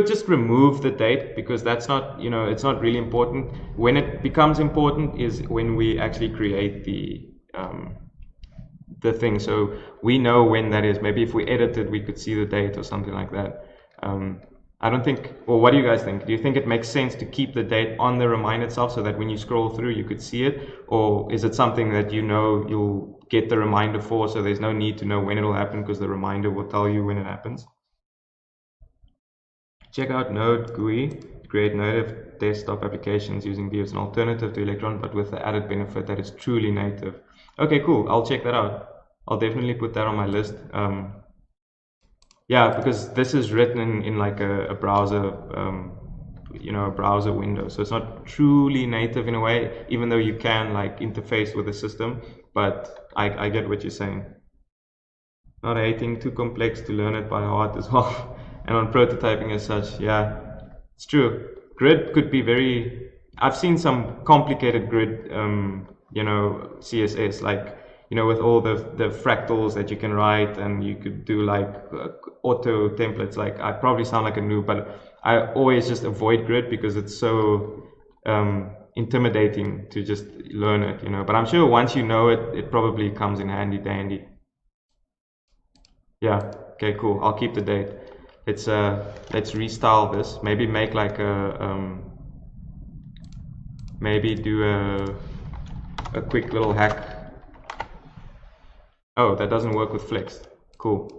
just remove the date, because that's not, you know, it's not really important. When it becomes important is when we actually create the thing, so we know when that is. Maybe if we edit it, we could see the date or something like that. I don't think, or what do you guys think? Do you think it makes sense to keep the date on the reminder itself, so that when you scroll through you could see it? Or is it something that you know you'll get the reminder for, so there's no need to know when it'll happen, because the reminder will tell you when it happens? Check out Node GUI, create native desktop applications using Vue as an alternative to Electron, but with the added benefit that it's truly native. Okay, cool. I'll check that out. I'll definitely put that on my list. Yeah, because this is written in like a browser, a browser window. So it's not truly native in a way, even though you can like interface with the system. But I get what you're saying. Not hating, too complex to learn it by heart as well. And on prototyping as such, yeah, it's true. Grid could be very, I've seen some complicated grid, CSS, like, with all the fractals that you can write, and you could do like auto templates. Like, I probably sound like a noob, but I always just avoid grid because it's so intimidating to just learn it, But I'm sure once you know it, it probably comes in handy dandy. Yeah, okay, cool. I'll keep the date. Let's restyle this. Maybe make like a maybe do a quick little hack. Oh, that doesn't work with Flex. Cool.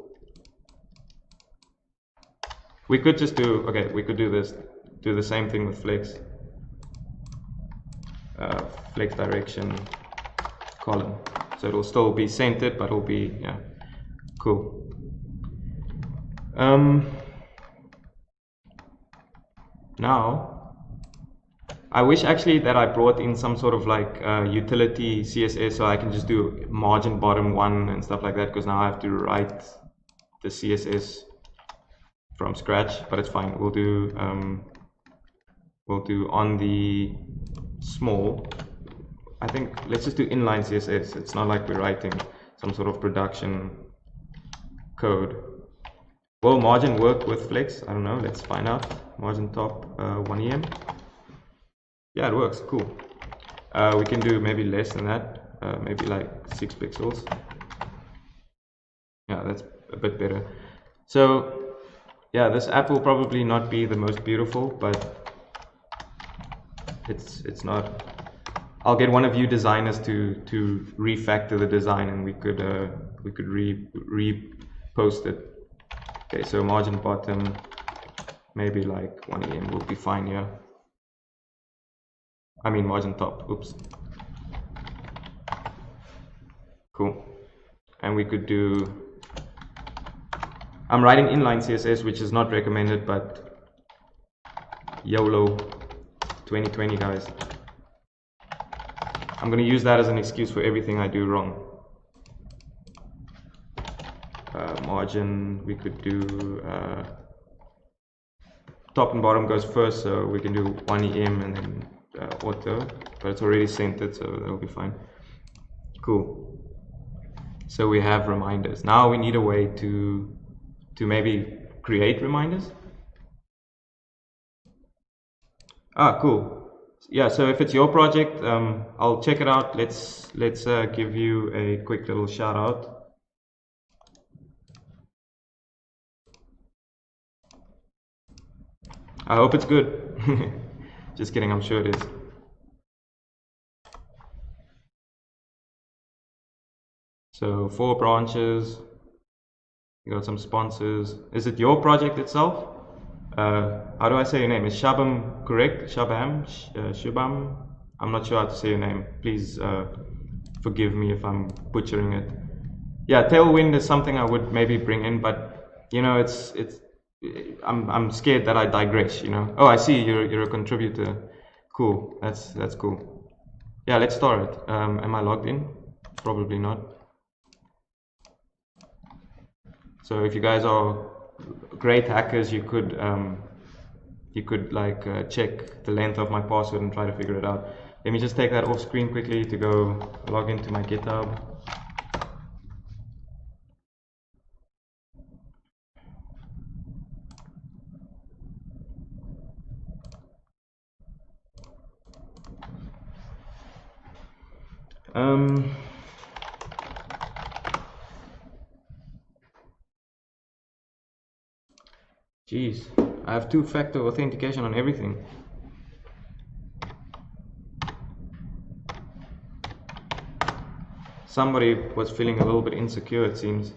We could just do, okay, we could do this, do the same thing with Flex. Flex direction column. So it'll still be centered, but it'll be, yeah, cool. Now, I wish actually that I brought in some sort of like utility CSS so I can just do margin bottom 1 and stuff like that, because now I have to write the CSS from scratch, but it's fine. We'll do on the small, I think let's just do inline CSS. It's not like we're writing some sort of production code. Will margin work with Flex? I don't know, let's find out. Margin top 1 EM. Yeah, it works, cool. We can do maybe less than that, maybe like 6 pixels. Yeah, that's a bit better. So yeah, this app will probably not be the most beautiful, but it's not. I'll get one of you designers to refactor the design, and we could repost it. Okay, so margin bottom, maybe like 1 EM will be fine here. I mean margin top, oops. Cool. And we could do, I'm writing inline CSS, which is not recommended, but YOLO 2020, guys. I'm going to use that as an excuse for everything I do wrong. Margin, we could do top and bottom goes first, so we can do 1 EM and then auto, but it's already centered, so that'll be fine. Cool. So we have reminders. Now we need a way to maybe create reminders. Ah, cool. Yeah, so if it's your project, I'll check it out. Let's give you a quick little shout out. I hope it's good. Just kidding, I'm sure it is. So 4 branches, you got some sponsors. Is it your project itself? How do I say your name? Is Shabam correct? Shubham? I'm not sure how to say your name. Please forgive me if I'm butchering it. Yeah, Tailwind is something I would maybe bring in, but you know, I'm scared that I digress, you know. Oh, I see you're a contributor. Cool, that's cool. Yeah, let's start it. Am I logged in? Probably not. So if you guys are great hackers, you could like check the length of my password and try to figure it out. Let me just take that off screen quickly to go log into my GitHub. Jeez, I have 2-factor authentication on everything. Somebody was feeling a little bit insecure, it seems.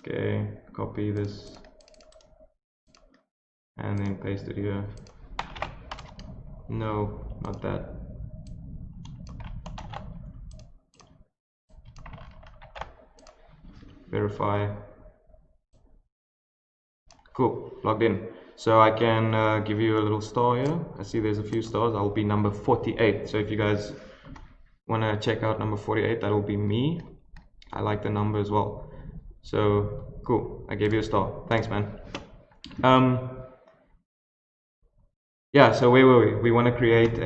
Okay, copy this and then paste it here. No, not that. Verify. Cool, logged in. So I can give you a little star here. I see there's a few stars. I'll be number 48. So if you guys want to check out number 48, that'll be me. I like the number as well. So cool, I gave you a star. Thanks, man. Yeah, so where were we? We want to create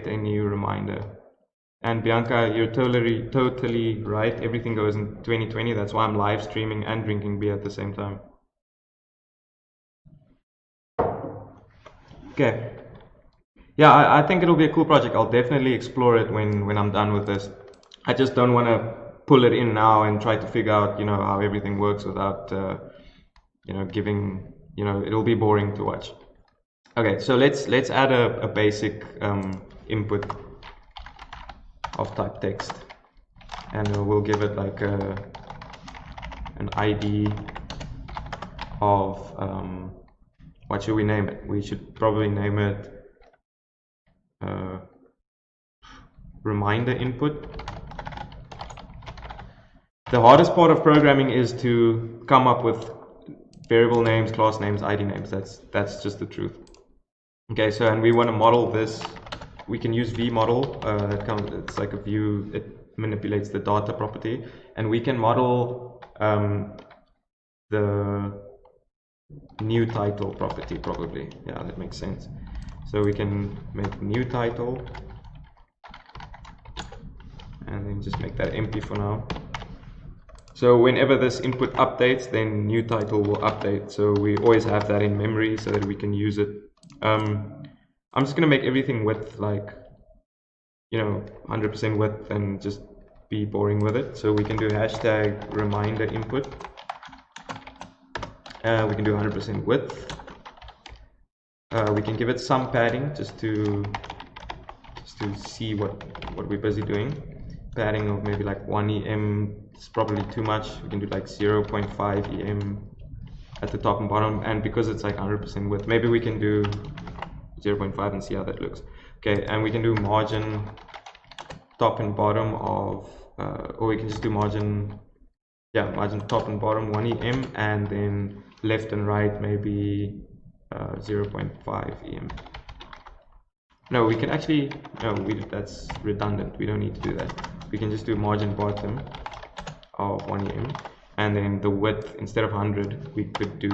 a new reminder. And Bianca, you're totally right. Everything goes in 2020. That's why I'm live streaming and drinking beer at the same time. Okay. Yeah, I think it'll be a cool project. I'll definitely explore it when I'm done with this. I just don't want to pull it in now and try to figure out, you know, how everything works without, you know, giving, you know, it'll be boring to watch. Okay, so let's add a basic input of type text, and we'll give it like an ID of what should we name it? We should probably name it reminder input. The hardest part of programming is to come up with variable names, class names, ID names. That's just the truth. Okay, so and we want to model this. We can use vModel. It's like a Vue. It manipulates the data property, and we can model the new title property probably. Yeah, that makes sense. So we can make new title, and then just make that empty for now. So whenever this input updates, then new title will update. So we always have that in memory so that we can use it. I'm just gonna make everything width, like, 100% width, and just be boring with it. So we can do hashtag reminder input. We can do 100% width. We can give it some padding just to see what we're busy doing. Padding of maybe like 1 EM is probably too much. We can do like 0.5 EM at the top and bottom, and because it's like 100% width, maybe we can do 0.5 and see how that looks. Okay, and we can do margin top and bottom of, or we can just do margin top and bottom 1 EM, and then left and right maybe 0.5 EM. No, we can actually, that's redundant. We don't need to do that. We can just do margin bottom of 1 EM, and then the width, instead of 100, we could do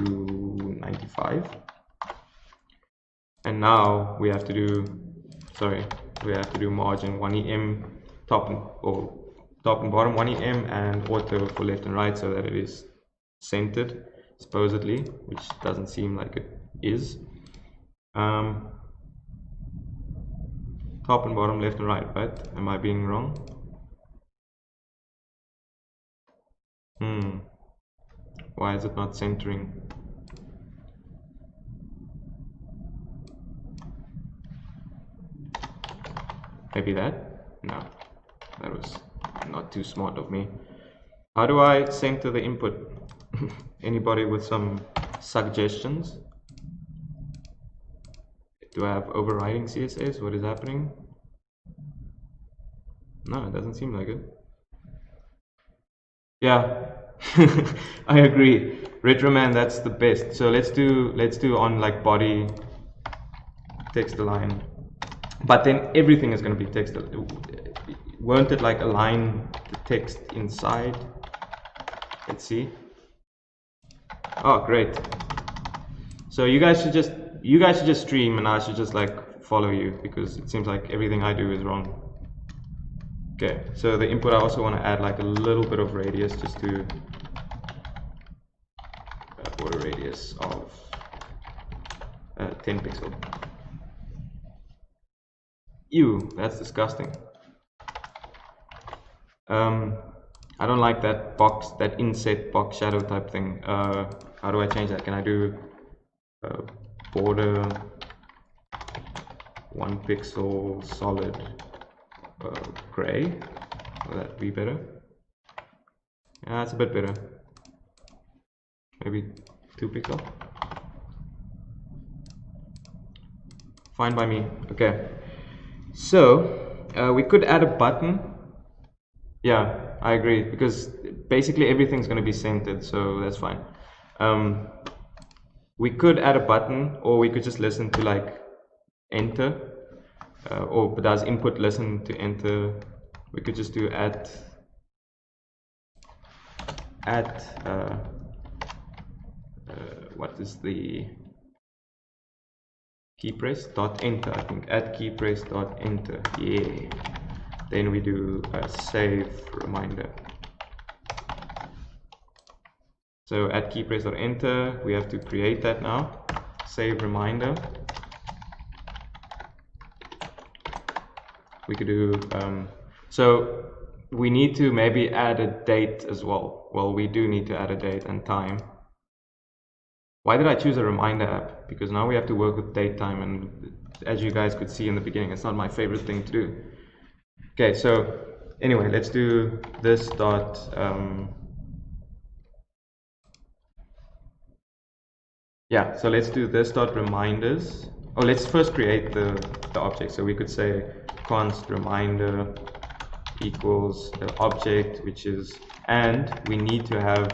95. And now we have to do margin 1 EM top and bottom 1 EM, and auto for left and right so that it is centered, supposedly, which doesn't seem like it is. Top and bottom, left and right, right? Am I being wrong? Why is it not centering? Maybe that? No, that was not too smart of me. How do I center the input? Anybody with some suggestions? Do I have overriding CSS? What is happening? No, it doesn't seem like it. Yeah, I agree. Retroman, that's the best. So let's do on like body text align, but then everything is going to be text. Won't it like align the text inside? Let's see. Oh, great. So you guys should just stream, and I should just like follow you, because it seems like everything I do is wrong. Okay, so the input, I also want to add like a little bit of radius, just to border radius of 10 pixel. Ew, that's disgusting. I don't like that box, that inset box shadow type thing. How do I change that? Can I do border 1 pixel solid gray? Will that be better? Yeah, it's a bit better. Maybe 2 pixel. Fine by me. Okay. So we could add a button. Yeah, I agree, because basically everything's going to be centered, so that's fine. We could add a button, or we could just listen to like enter, or does input listen to enter? We could just do at what is the key press dot enter? I think at key press dot enter. Yeah. Then we do a save reminder. So at key press dot enter, we have to create that now. Save reminder. We could do so we need to maybe add a date as well. Well, we do need to add a date and time. Why did I choose a reminder app? Because now we have to work with date time, and as you guys could see in the beginning, it's not my favorite thing to do. Okay, so anyway, let's do this dot yeah, so let's do this dot reminders. Oh, let's first create the object. So we could say const reminder equals the object, which is, and we need to have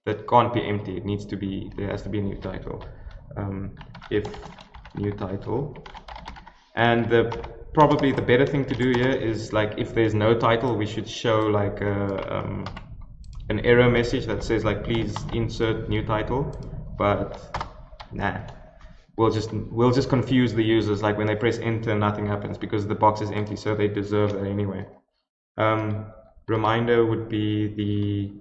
that can't be empty. It needs to be, there has to be a new title. If new title, and probably the better thing to do here is, like, if there's no title, we should show like an error message that says like please insert new title. But nah, we'll just confuse the users. Like when they press enter, nothing happens because the box is empty, so they deserve that anyway. Reminder would be the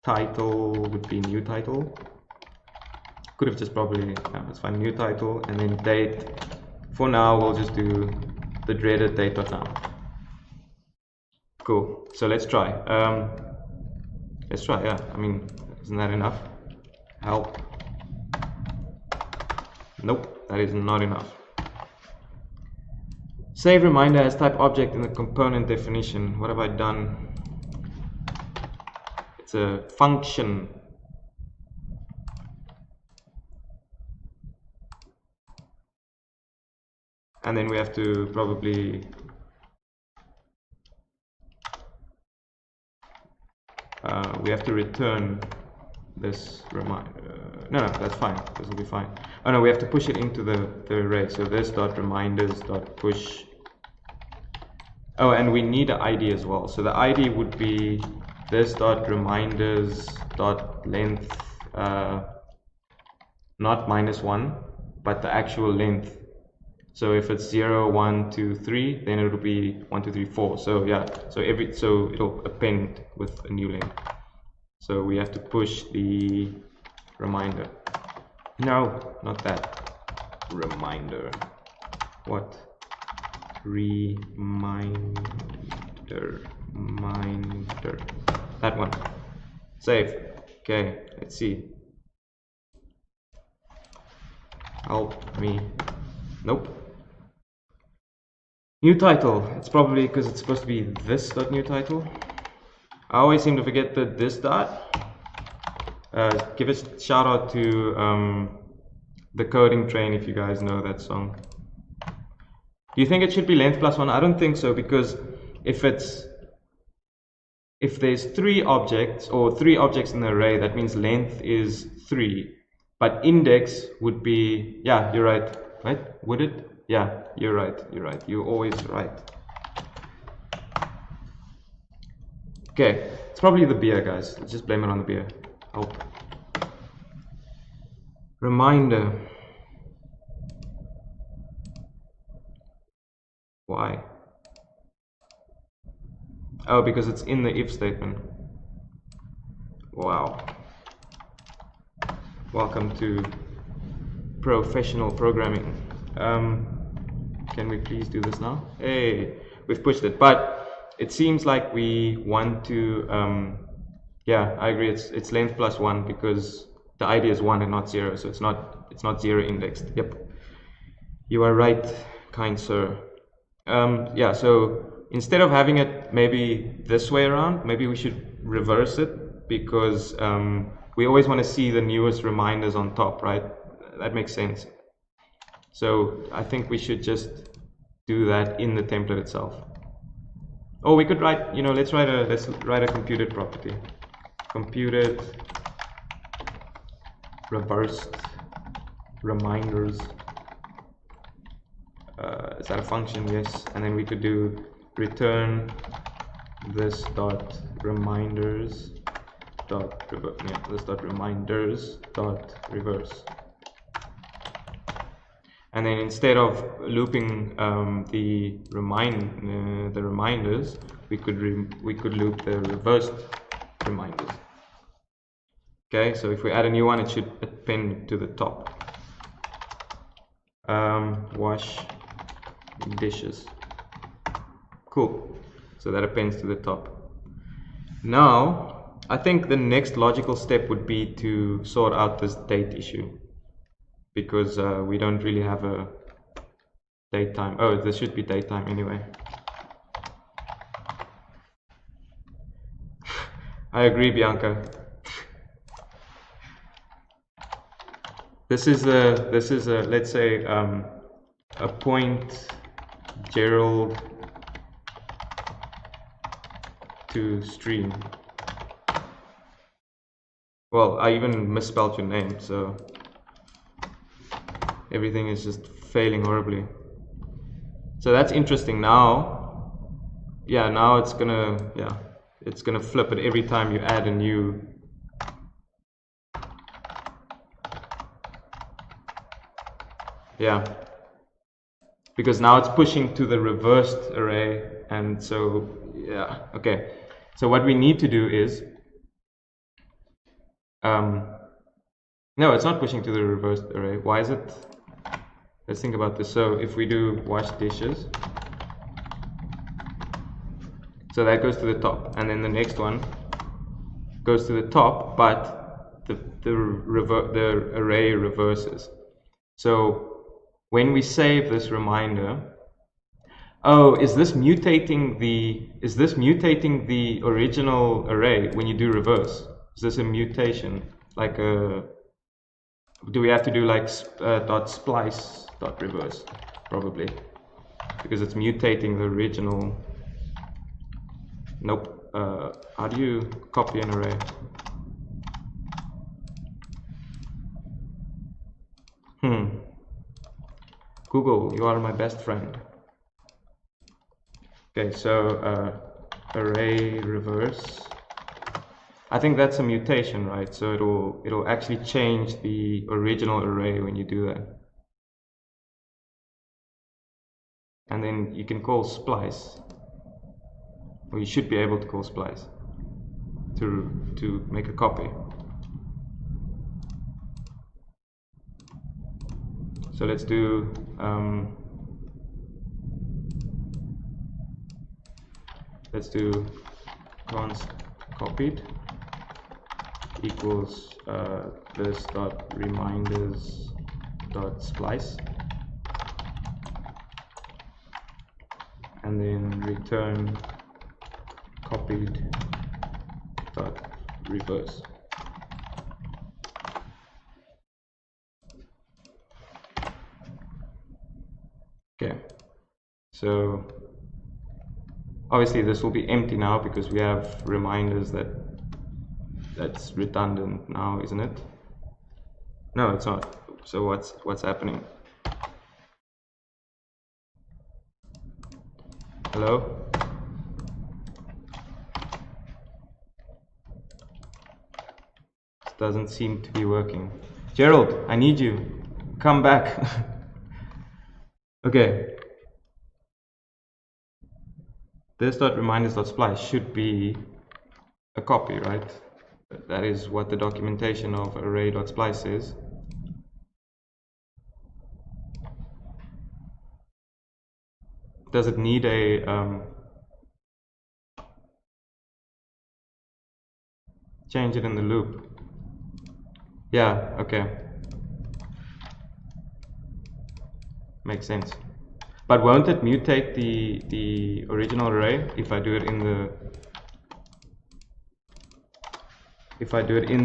title, would be new title. Could have just probably, let's find new title, and then date. For now, we'll just do the dreaded date.now. Cool. So let's try. Let's try. Yeah. I mean, isn't that enough? Help. Nope, that is not enough. Save reminder as type object in the component definition. What have I done? It's a function. And then we have to probably return this reminder. No, that's fine. This will be fine. Oh no, we have to push it into the array. So this dot reminders dot push. Oh, and we need an ID as well. So the ID would be this dot reminders dot length, not -1, but the actual length. So if it's 0, 1, 2, 3, then it'll be 1, 2, 3, 4. So yeah, so it'll append with a new length. So we have to push the reminder. No, not that. Reminder. What? Reminder. Reminder. That one. Save. Okay, let's see. Help me. Nope. New title. It's probably because it's supposed to be this dot new title. I always seem to forget the this dot. Give a shout out to the Coding Train if you guys know that song. Do you think it should be length +1? I don't think so, because if there's 3 objects or 3 objects in the array, that means length is 3. But index would be, yeah, you're right. Right? Would it? Yeah, you're right. You're right. You're always right. Okay, it's probably the beer, guys. Let's just blame it on the beer. Help. Reminder. Why? Oh, because it's in the if statement. Wow. Welcome to professional programming. Can we please do this now? Hey, we've pushed it, but it seems like we want to, yeah, I agree, it's length +1 because the ID is 1 and not 0, so it's not 0 indexed. Yep, you are right, kind sir. Yeah, so instead of having it maybe this way around, maybe we should reverse it, because we always want to see the newest reminders on top, right? That makes sense. So I think we should just do that in the template itself. Or we could write, you know, let's write a computed property. Computed reversed reminders. Is that a function? Yes. And then we could do return this dot reminders dot reverse. Yeah, this dot reminders dot reverse. And then instead of looping the reminders, we could loop the reversed reminders. Okay, so if we add a new one, it should append to the top. Wash dishes. Cool. So that appends to the top. Now I think the next logical step would be to sort out this date issue, because we don't really have a date time. Oh, this should be date time anyway. I agree, Bianca. This is a let's say a point Gerald to stream. Well, I even misspelled your name, so everything is just failing horribly. So that's interesting. Now, yeah, now it's gonna flip it every time you add a new. Yeah, because now it's pushing to the reversed array, and so yeah, okay. So what we need to do is, no, it's not pushing to the reversed array. Why is it? Let's think about this. So if we do wash dishes, so that goes to the top, and then the next one goes to the top, but the array reverses. So when we save this reminder, oh, is this mutating the original array when you do reverse? Is this a mutation? Like a, do we have to do like dot splice dot reverse? Probably, because it's mutating the original. Nope. How do you copy an array? Google, you are my best friend. Okay, so array reverse. I think that's a mutation, right? So it'll actually change the original array when you do that. And then you can call splice, or you should be able to call splice to make a copy. So let's do const copied equals this dot reminders dot splice, and then return copied dot reverse. Okay, so obviously this will be empty now because we have reminders that's redundant now, isn't it? No, it's not. So what's happening? Hello? This doesn't seem to be working. Gerald, I need you. Come back. Okay. This.reminders.splice should be a copy, right? That is what the documentation of array.splice is. Does it need a change it in the loop? Yeah, okay. Makes sense. But won't it mutate the original array if I do it in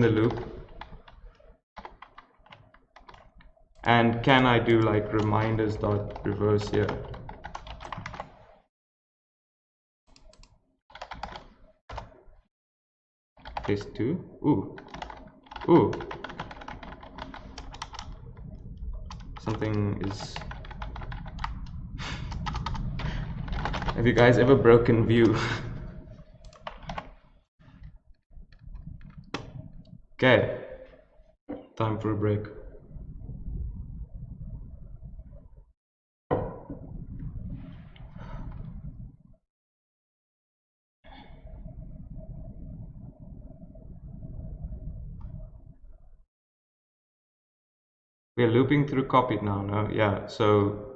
the loop? And can I do like reminders dot reverse here? Test 2. Ooh. Something is. Have you guys ever broken Vue? Okay, time for a break. We're looping through copied now, no? Yeah, so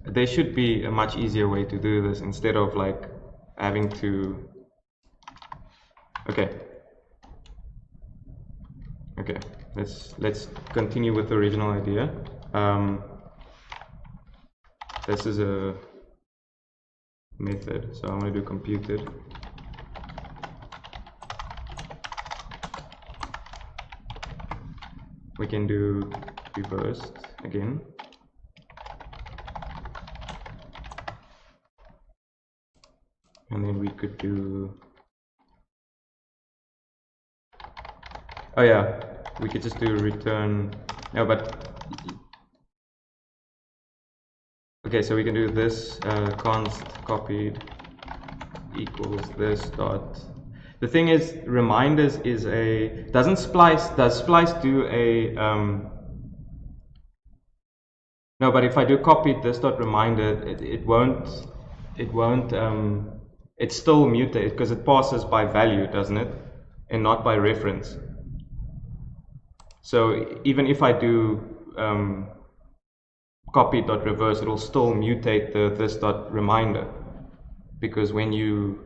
there should be a much easier way to do this instead of like having to. Okay. Okay. Let's continue with the original idea. This is a method, so I'm going to do computed. We can do reversed again. And then we could do, oh yeah, we could just do return, no, but, okay, so we can do this const copied equals this dot. The thing is, reminders is a, does splice do a, no, but if I do copied this dot reminder, it won't, it's still mutated because it passes by value, doesn't it? And not by reference. So even if I do copy.reverse, it will still mutate the this dot reminder, because when you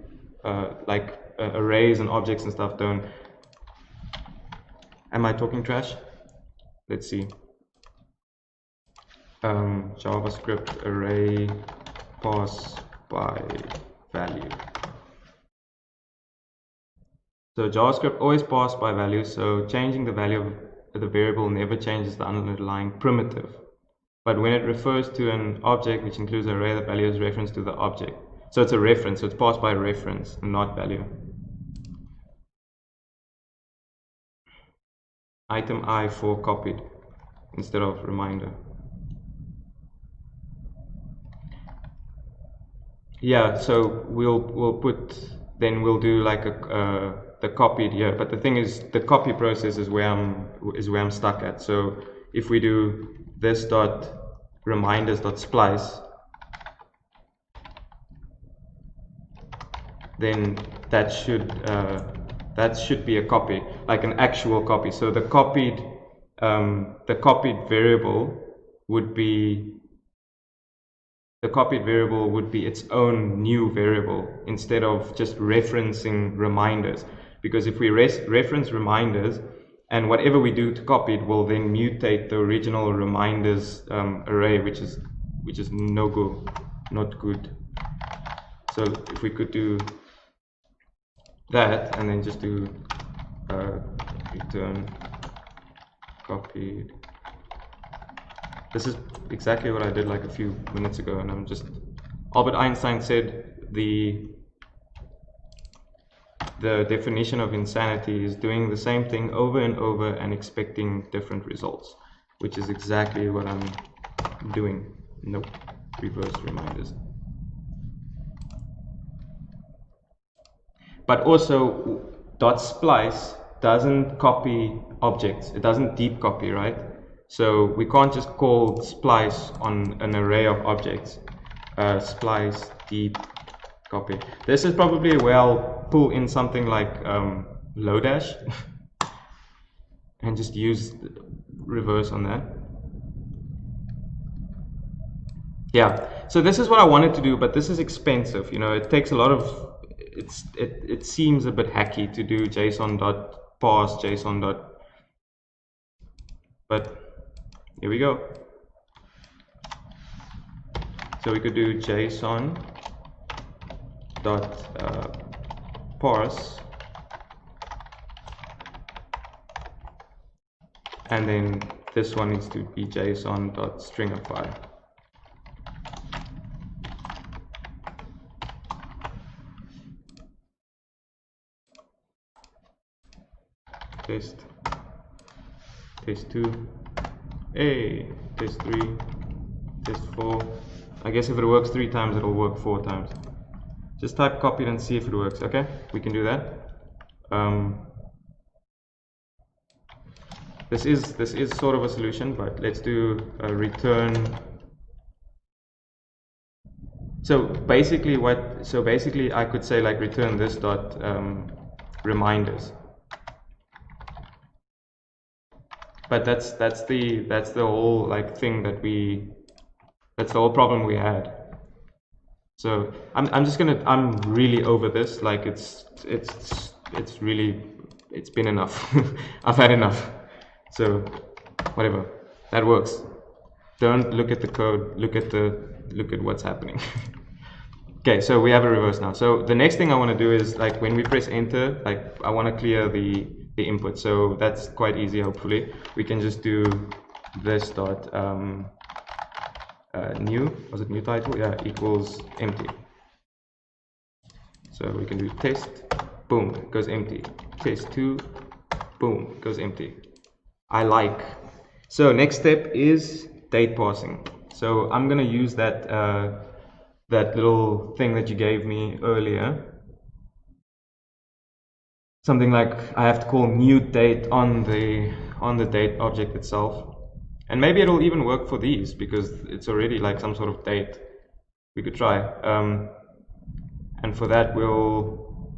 like arrays and objects and stuff don't. Am I talking trash? Let's see. JavaScript array pass by value. So JavaScript always pass by value, so changing the value of the variable never changes the underlying primitive. But when it refers to an object which includes an array, the value is reference to the object. So it's a reference, so it's passed by reference and not value. Item I for copied instead of reminder. Yeah, so we'll do like the copied here, but the thing is the copy process is where I'm stuck at. So if we do this dot reminders dot splice, then that should be a copy, like an actual copy. So the copied variable would be its own new variable instead of just referencing reminders. Because if we reference reminders, and whatever we do to copy it will then mutate the original reminders array, which is not good. So if we could do that and then just do return copied. This is exactly what I did like a few minutes ago, and I'm just, Albert Einstein said the definition of insanity is doing the same thing over and over and expecting different results, which is exactly what I'm doing. Nope, reverse reminders. But also, .splice doesn't copy objects. It doesn't deep copy, right? So we can't just call splice on an array of objects. Splice deep copy. This is probably where I'll pull in something like Lodash and just use reverse on that. Yeah, so this is what I wanted to do, but this is expensive. You know, it takes a lot of, it seems a bit hacky to do JSON.parse, JSON. But here we go. So we could do JSON.parse, and then this one needs to be JSON.stringify. Test 2, test 3, test 4. I guess if it works 3 times, it'll work 4 times. Just type copied and see if it works. Okay, we can do that. This is sort of a solution, but let's do a return. So basically I could say like return this dot reminders. But that's the whole like thing that we That's the whole problem we had. So I'm really over this. Like it's been enough. I've had enough. So whatever, that works. Don't look at the code. Look at what's happening. Okay, so we have a reverse now. So the next thing I want to do is, like, when we press enter, like, I want to clear the input. So that's quite easy. Hopefully we can just do this dot new, was it new title? Yeah, equals empty. So we can do test, boom, it goes empty. Test 2, boom, it goes empty. I like. So next step is date parsing. So I'm gonna use that that little thing that you gave me earlier. Something like I have to call new date on the date object itself. And maybe it'll even work for these because it's already like some sort of date. We could try. And for that we'll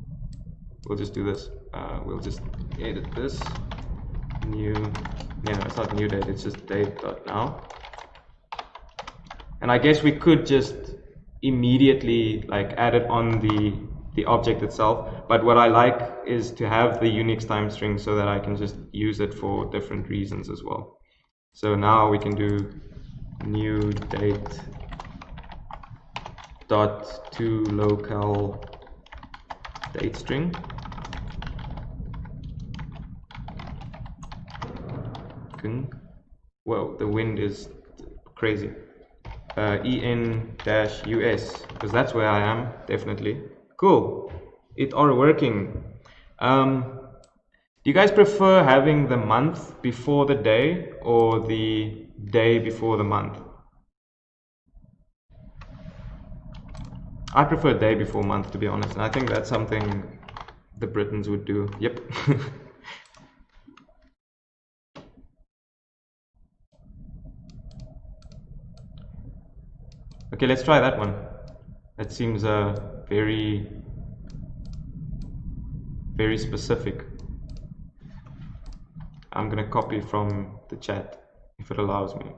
just do this. We'll just edit this. New, yeah, it's not new date, it's just date.now. And I guess we could just immediately like add it on the object itself, but what I like is to have the Unix time string so that I can just use it for different reasons as well. So now we can do new date dot to local date string. Whoa, the wind is crazy. en-us, because that's where I am, definitely. Cool, it are working. Do you guys prefer having the month before the day or the day before the month? I prefer day before month, to be honest, and I think that's something the Britons would do. Yep. Okay, let's try that one. That seems very specific. I'm gonna copy from the chat if it allows me.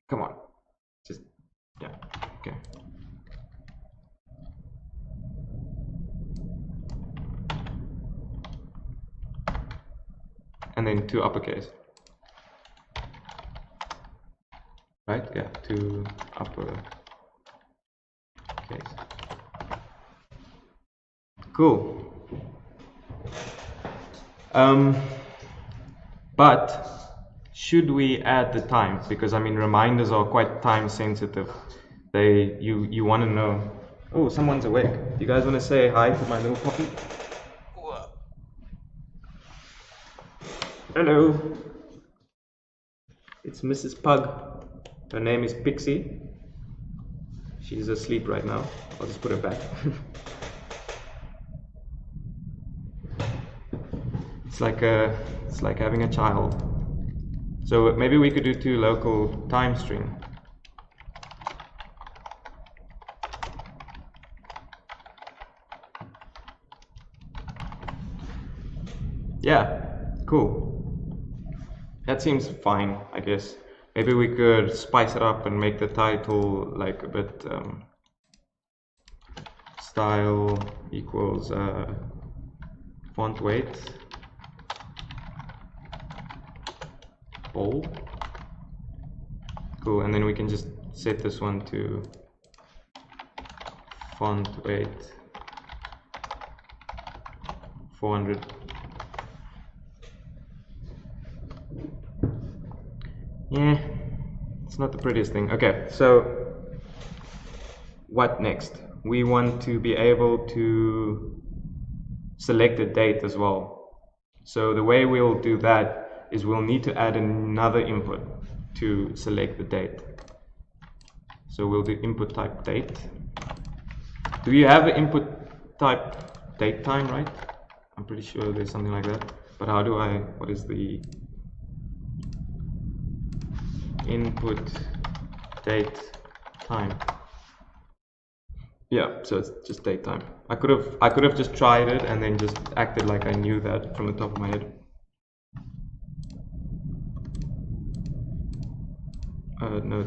Come on, just, yeah, okay. And then 2 uppercase. Right, yeah, 2 uppercase. Cool. But should we add the time? Because I mean, reminders are quite time sensitive. You want to know. Oh, someone's awake. You guys want to say hi to my little puppy? Hello. It's Mrs. Pug. Her name is Pixie. She's asleep right now. I'll just put her back. It's like having a child. So maybe we could do 2 local time string. Yeah, cool. That seems fine, I guess. Maybe we could spice it up and make the title like a bit style equals font weight bold. Cool, and then we can just set this one to font weight 400. Yeah, it's not the prettiest thing. Okay, so what next? We want to be able to select a date as well. So the way we'll do that is we'll need to add another input to select the date. So we'll do input type date. Do you have an input type date time, right? I'm pretty sure there's something like that. But how do I, what is the input date time? Yeah, so it's just date time. I could have just tried it and then just acted like I knew that from the top of my head. No,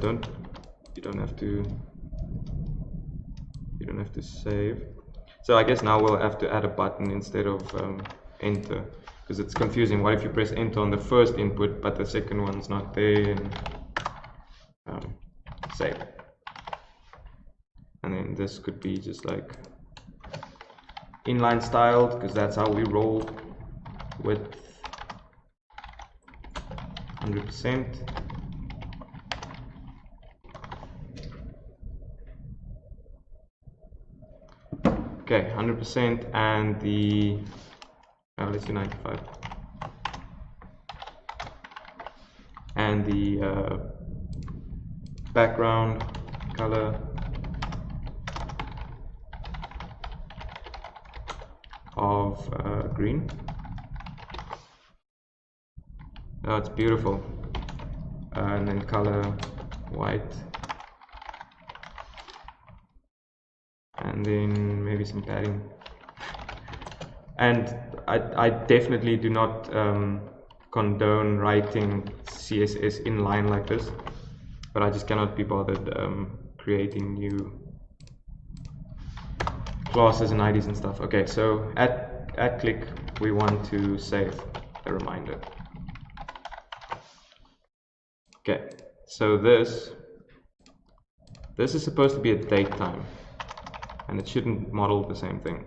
you don't have to save. So I guess now we'll have to add a button instead of enter, because it's confusing. What if you press enter on the first input but the second one's not there? And save. And then this could be just like inline styled, because that's how we roll with 100%. Okay, 100%, and the let's do 95. And the background color of green. Oh, it's beautiful. And then color white. And then maybe some padding. And I definitely do not condone writing CSS inline like this, but I just cannot be bothered creating new classes and IDs and stuff. Okay, so at click we want to save the reminder. Okay, so this is supposed to be a date time, and it shouldn't model the same thing.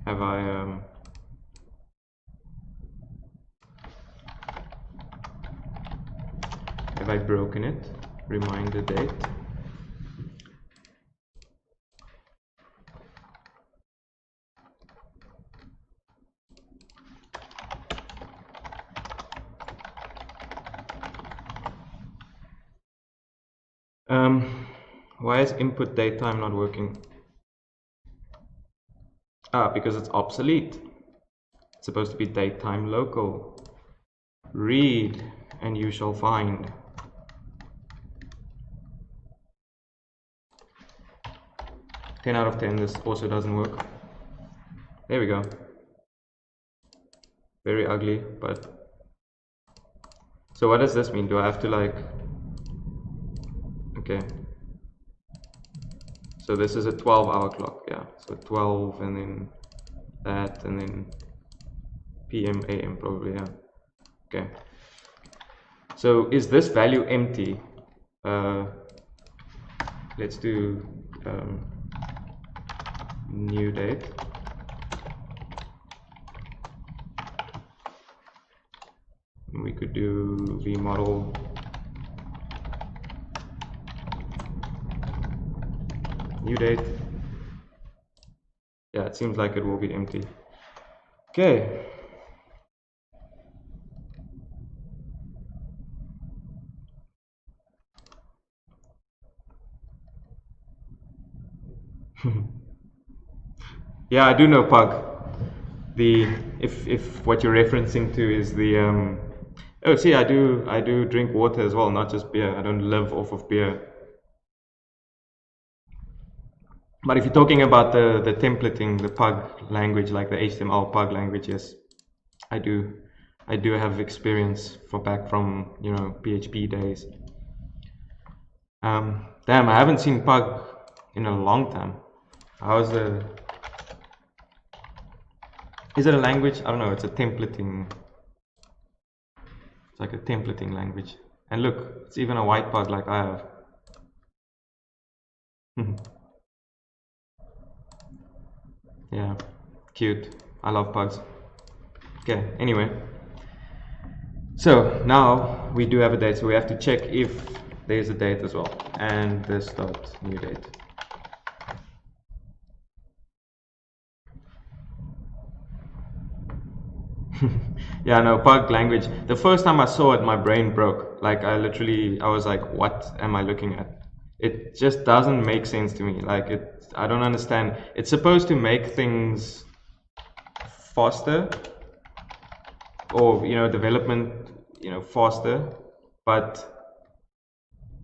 Have I broken it? Reminder date. Why is input date time not working? Because it's obsolete. It's supposed to be date time local. Read and you shall find. Ten out of 10, this also doesn't work. There we go. Very ugly, but so what does this mean? Do I have to like, okay, so this is a 12-hour clock, yeah, so 12 and then that and then PM AM probably, yeah. Okay, so is this value empty? Let's do new date. We could do vmodel new date. Yeah, it seems like it will be empty. Okay. Yeah, I do know Pug. The if what you're referencing to is the oh, see, I do drink water as well, not just beer. I don't live off of beer. But if you're talking about the templating, the Pug language, like the HTML Pug language, yes, I do have experience back from, you know, PHP days. Damn, I haven't seen Pug in a long time. How's the? Is it a language? I don't know. It's a templating. It's like a templating language. And look, it's even a white Pug like I have. Yeah, cute. I love Pugs. Okay, anyway. So now we do have a date, so we have to check if there's a date as well. And this dot new date. Yeah, no, Pug language. The first time I saw it, my brain broke. Like I was like, what am I looking at? It just doesn't make sense to me. Like I don't understand. It's supposed to make things faster, or, you know, development, you know, faster. But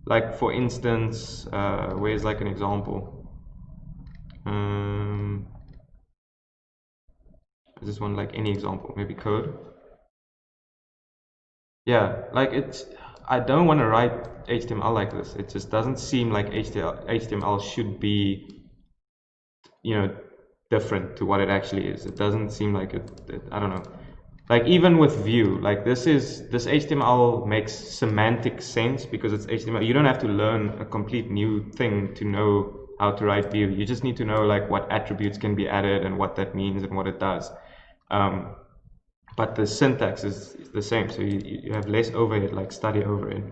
like, for instance, where's like an example? I just want like any example, maybe code. Yeah, like I don't want to write HTML like this. It just doesn't seem like HTML should be, you know, different to what it actually is. It doesn't seem like I don't know. Like even with Vue, like this HTML makes semantic sense because it's HTML. You don't have to learn a complete new thing to know how to write Vue. You just need to know like what attributes can be added and what that means and what it does. But the syntax is the same, so you have less overhead, like study over it.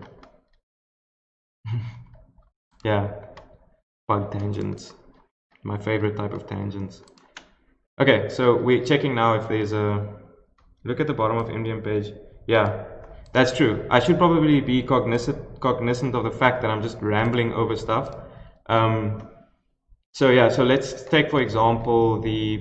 Yeah, bug tangents, my favorite type of tangents. Okay, so we're checking now if there's a look at the bottom of Npm page. Yeah, that's true. I should probably be cognizant of the fact that I'm just rambling over stuff. So yeah, so let's take for example the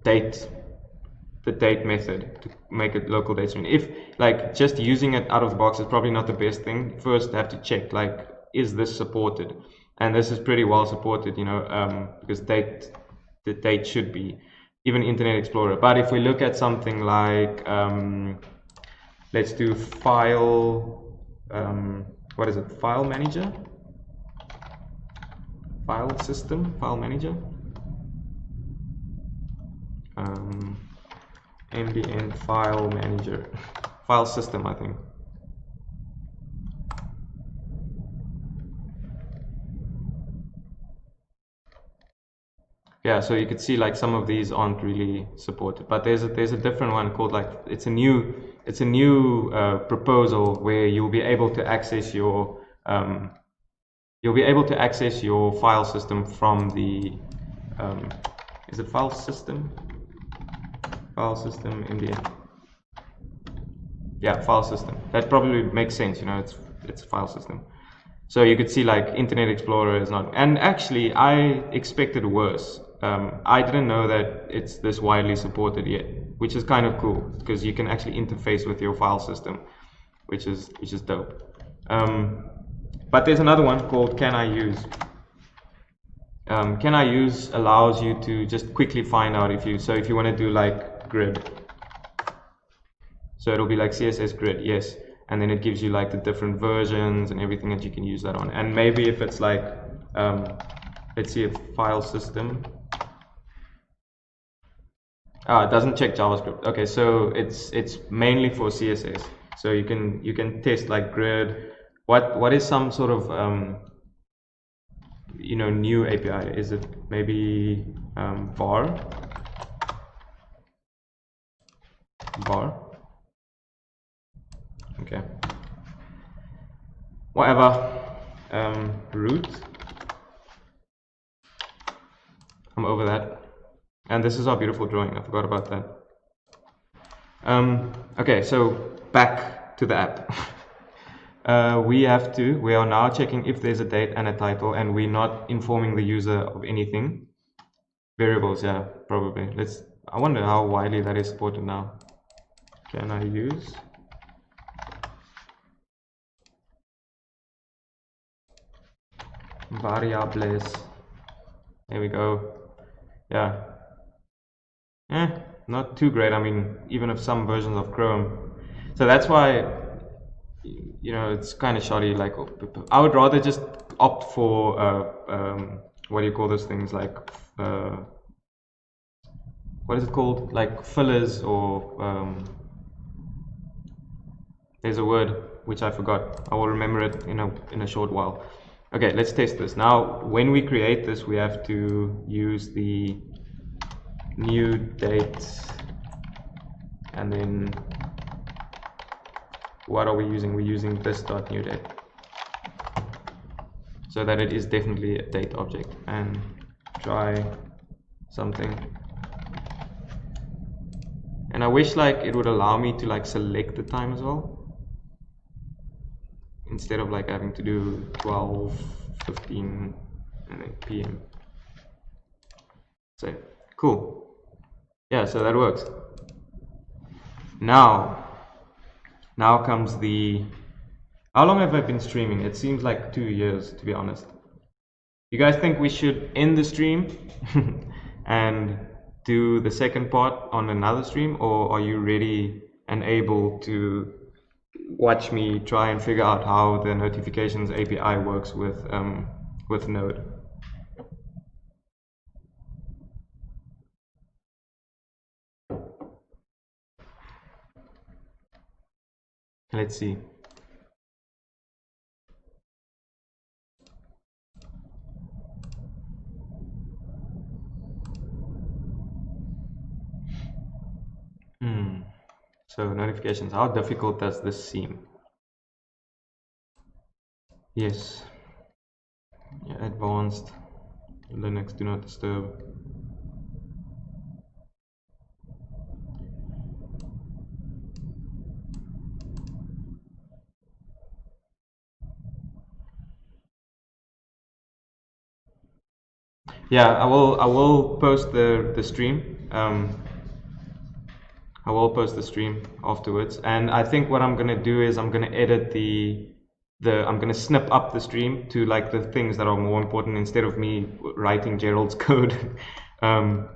date method to make a local date string. If like just using it out of the box is probably not the best thing. First have to check like, is this supported? And this is pretty well supported, you know, because the date should be, even Internet Explorer. But if we look at something like, let's do file, what is it, file manager? File system, file manager? Ambient file manager, file system, I think. Yeah, so you could see like some of these aren't really supported, but there's a different one called like it's a new proposal where you'll be able to access your file system from the is it file system? File system Npm. Yeah, file system. That probably makes sense, you know, it's a file system. So you could see like Internet Explorer is not, and actually I expected worse. I didn't know that it's this widely supported yet, which is kind of cool because you can actually interface with your file system, which is dope. But there's another one called Can I Use. Can I Use allows you to just quickly find out if you want to do like grid. So it'll be like CSS grid, yes, and then it gives you like the different versions and everything that you can use that on. And maybe if it's like, let's see, a file system. It doesn't check JavaScript. Okay, so it's mainly for CSS. So you can test like grid. What is some sort of you know, new API? Is it maybe bar? Okay. Whatever. Root. I'm over that. And this is our beautiful drawing. I forgot about that. Okay, so back to the app. We are now checking if there's a date and a title, and we're not informing the user of anything. Variables, yeah, probably. I wonder how widely that is supported now. Can I use? Variables. There we go. Yeah. Not too great. I mean, even of some versions of Chrome. So that's why, you know, it's kind of shoddy. Like, I would rather just opt for what do you call those things, like what is it called, like fillers, or there's a word which I forgot. I will remember it in a short while. Okay, let's test this. Now when we create this, we have to use the new date, and then what are we using? We're using this.newDate, so that it is definitely a date object. And try something. And I wish like it would allow me to like select the time as well, instead of like having to do 12:15 and then PM. So cool. Yeah, so that works. Now comes the, how long have I been streaming? It seems like 2 years, to be honest. You guys think we should end the stream and do the second part on another stream, or are you ready and able to watch me try and figure out how the notifications API works with Node? Let's see. So notifications, how difficult does this seem? Yes. Yeah, advanced, Linux, do not disturb. Yeah, I will post the stream. I will post the stream afterwards, and I think what I'm gonna do is I'm gonna edit I'm gonna snip up the stream to like the things that are more important instead of me writing Gerald's code. And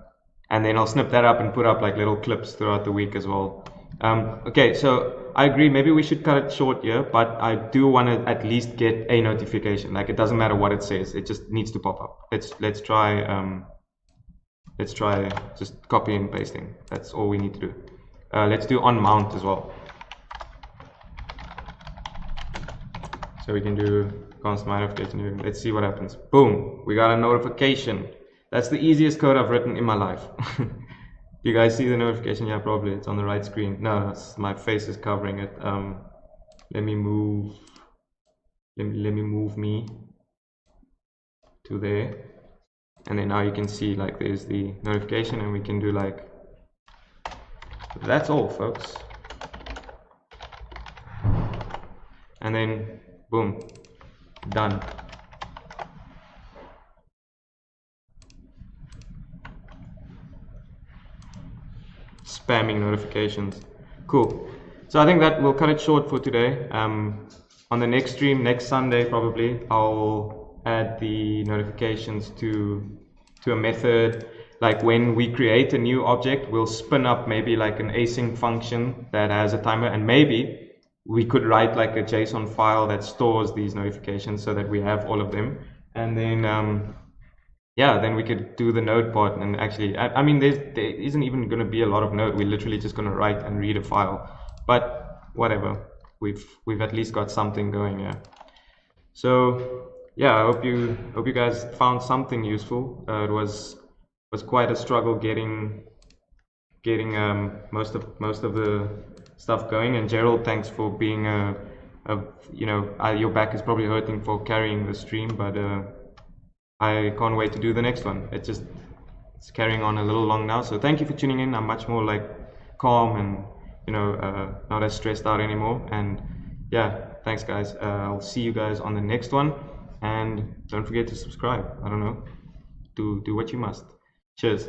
then I'll snip that up and put up like little clips throughout the week as well. Okay, so I agree, maybe we should cut it short here, but I do want to at least get a notification. Like, it doesn't matter what it says, it just needs to pop up. Let's try just copy and pasting. That's all we need to do. Let's do on mount as well. So we can do constant notification. Let's see what happens. Boom, we got a notification. That's the easiest code I've written in my life. Do you guys see the notification? Yeah, probably. It's on the right screen. No, my face is covering it. Let me move. Let me move me to there, and then now you can see like there's the notification, and we can do like. That's all, folks. And then boom, done. Spamming notifications. Cool. So I think that we'll cut it short for today. On the next stream, next Sunday probably, I'll add the notifications to a method. Like when we create a new object, we'll spin up maybe like an async function that has a timer, and maybe we could write like a JSON file that stores these notifications so that we have all of them. And then yeah, then we could do the node part. And actually, I mean, there isn't even going to be a lot of node. We're literally just going to write and read a file. But whatever, we've at least got something going here. So yeah, I hope you guys found something useful. It was quite a struggle getting most of the stuff going. And Gerald, thanks for being you know, your back is probably hurting for carrying the stream, but I can't wait to do the next one. It's carrying on a little long now. So thank you for tuning in. I'm much more like calm and, you know, not as stressed out anymore. And yeah, thanks guys. I'll see you guys on the next one. And don't forget to subscribe. I don't know. Do what you must. Cheers.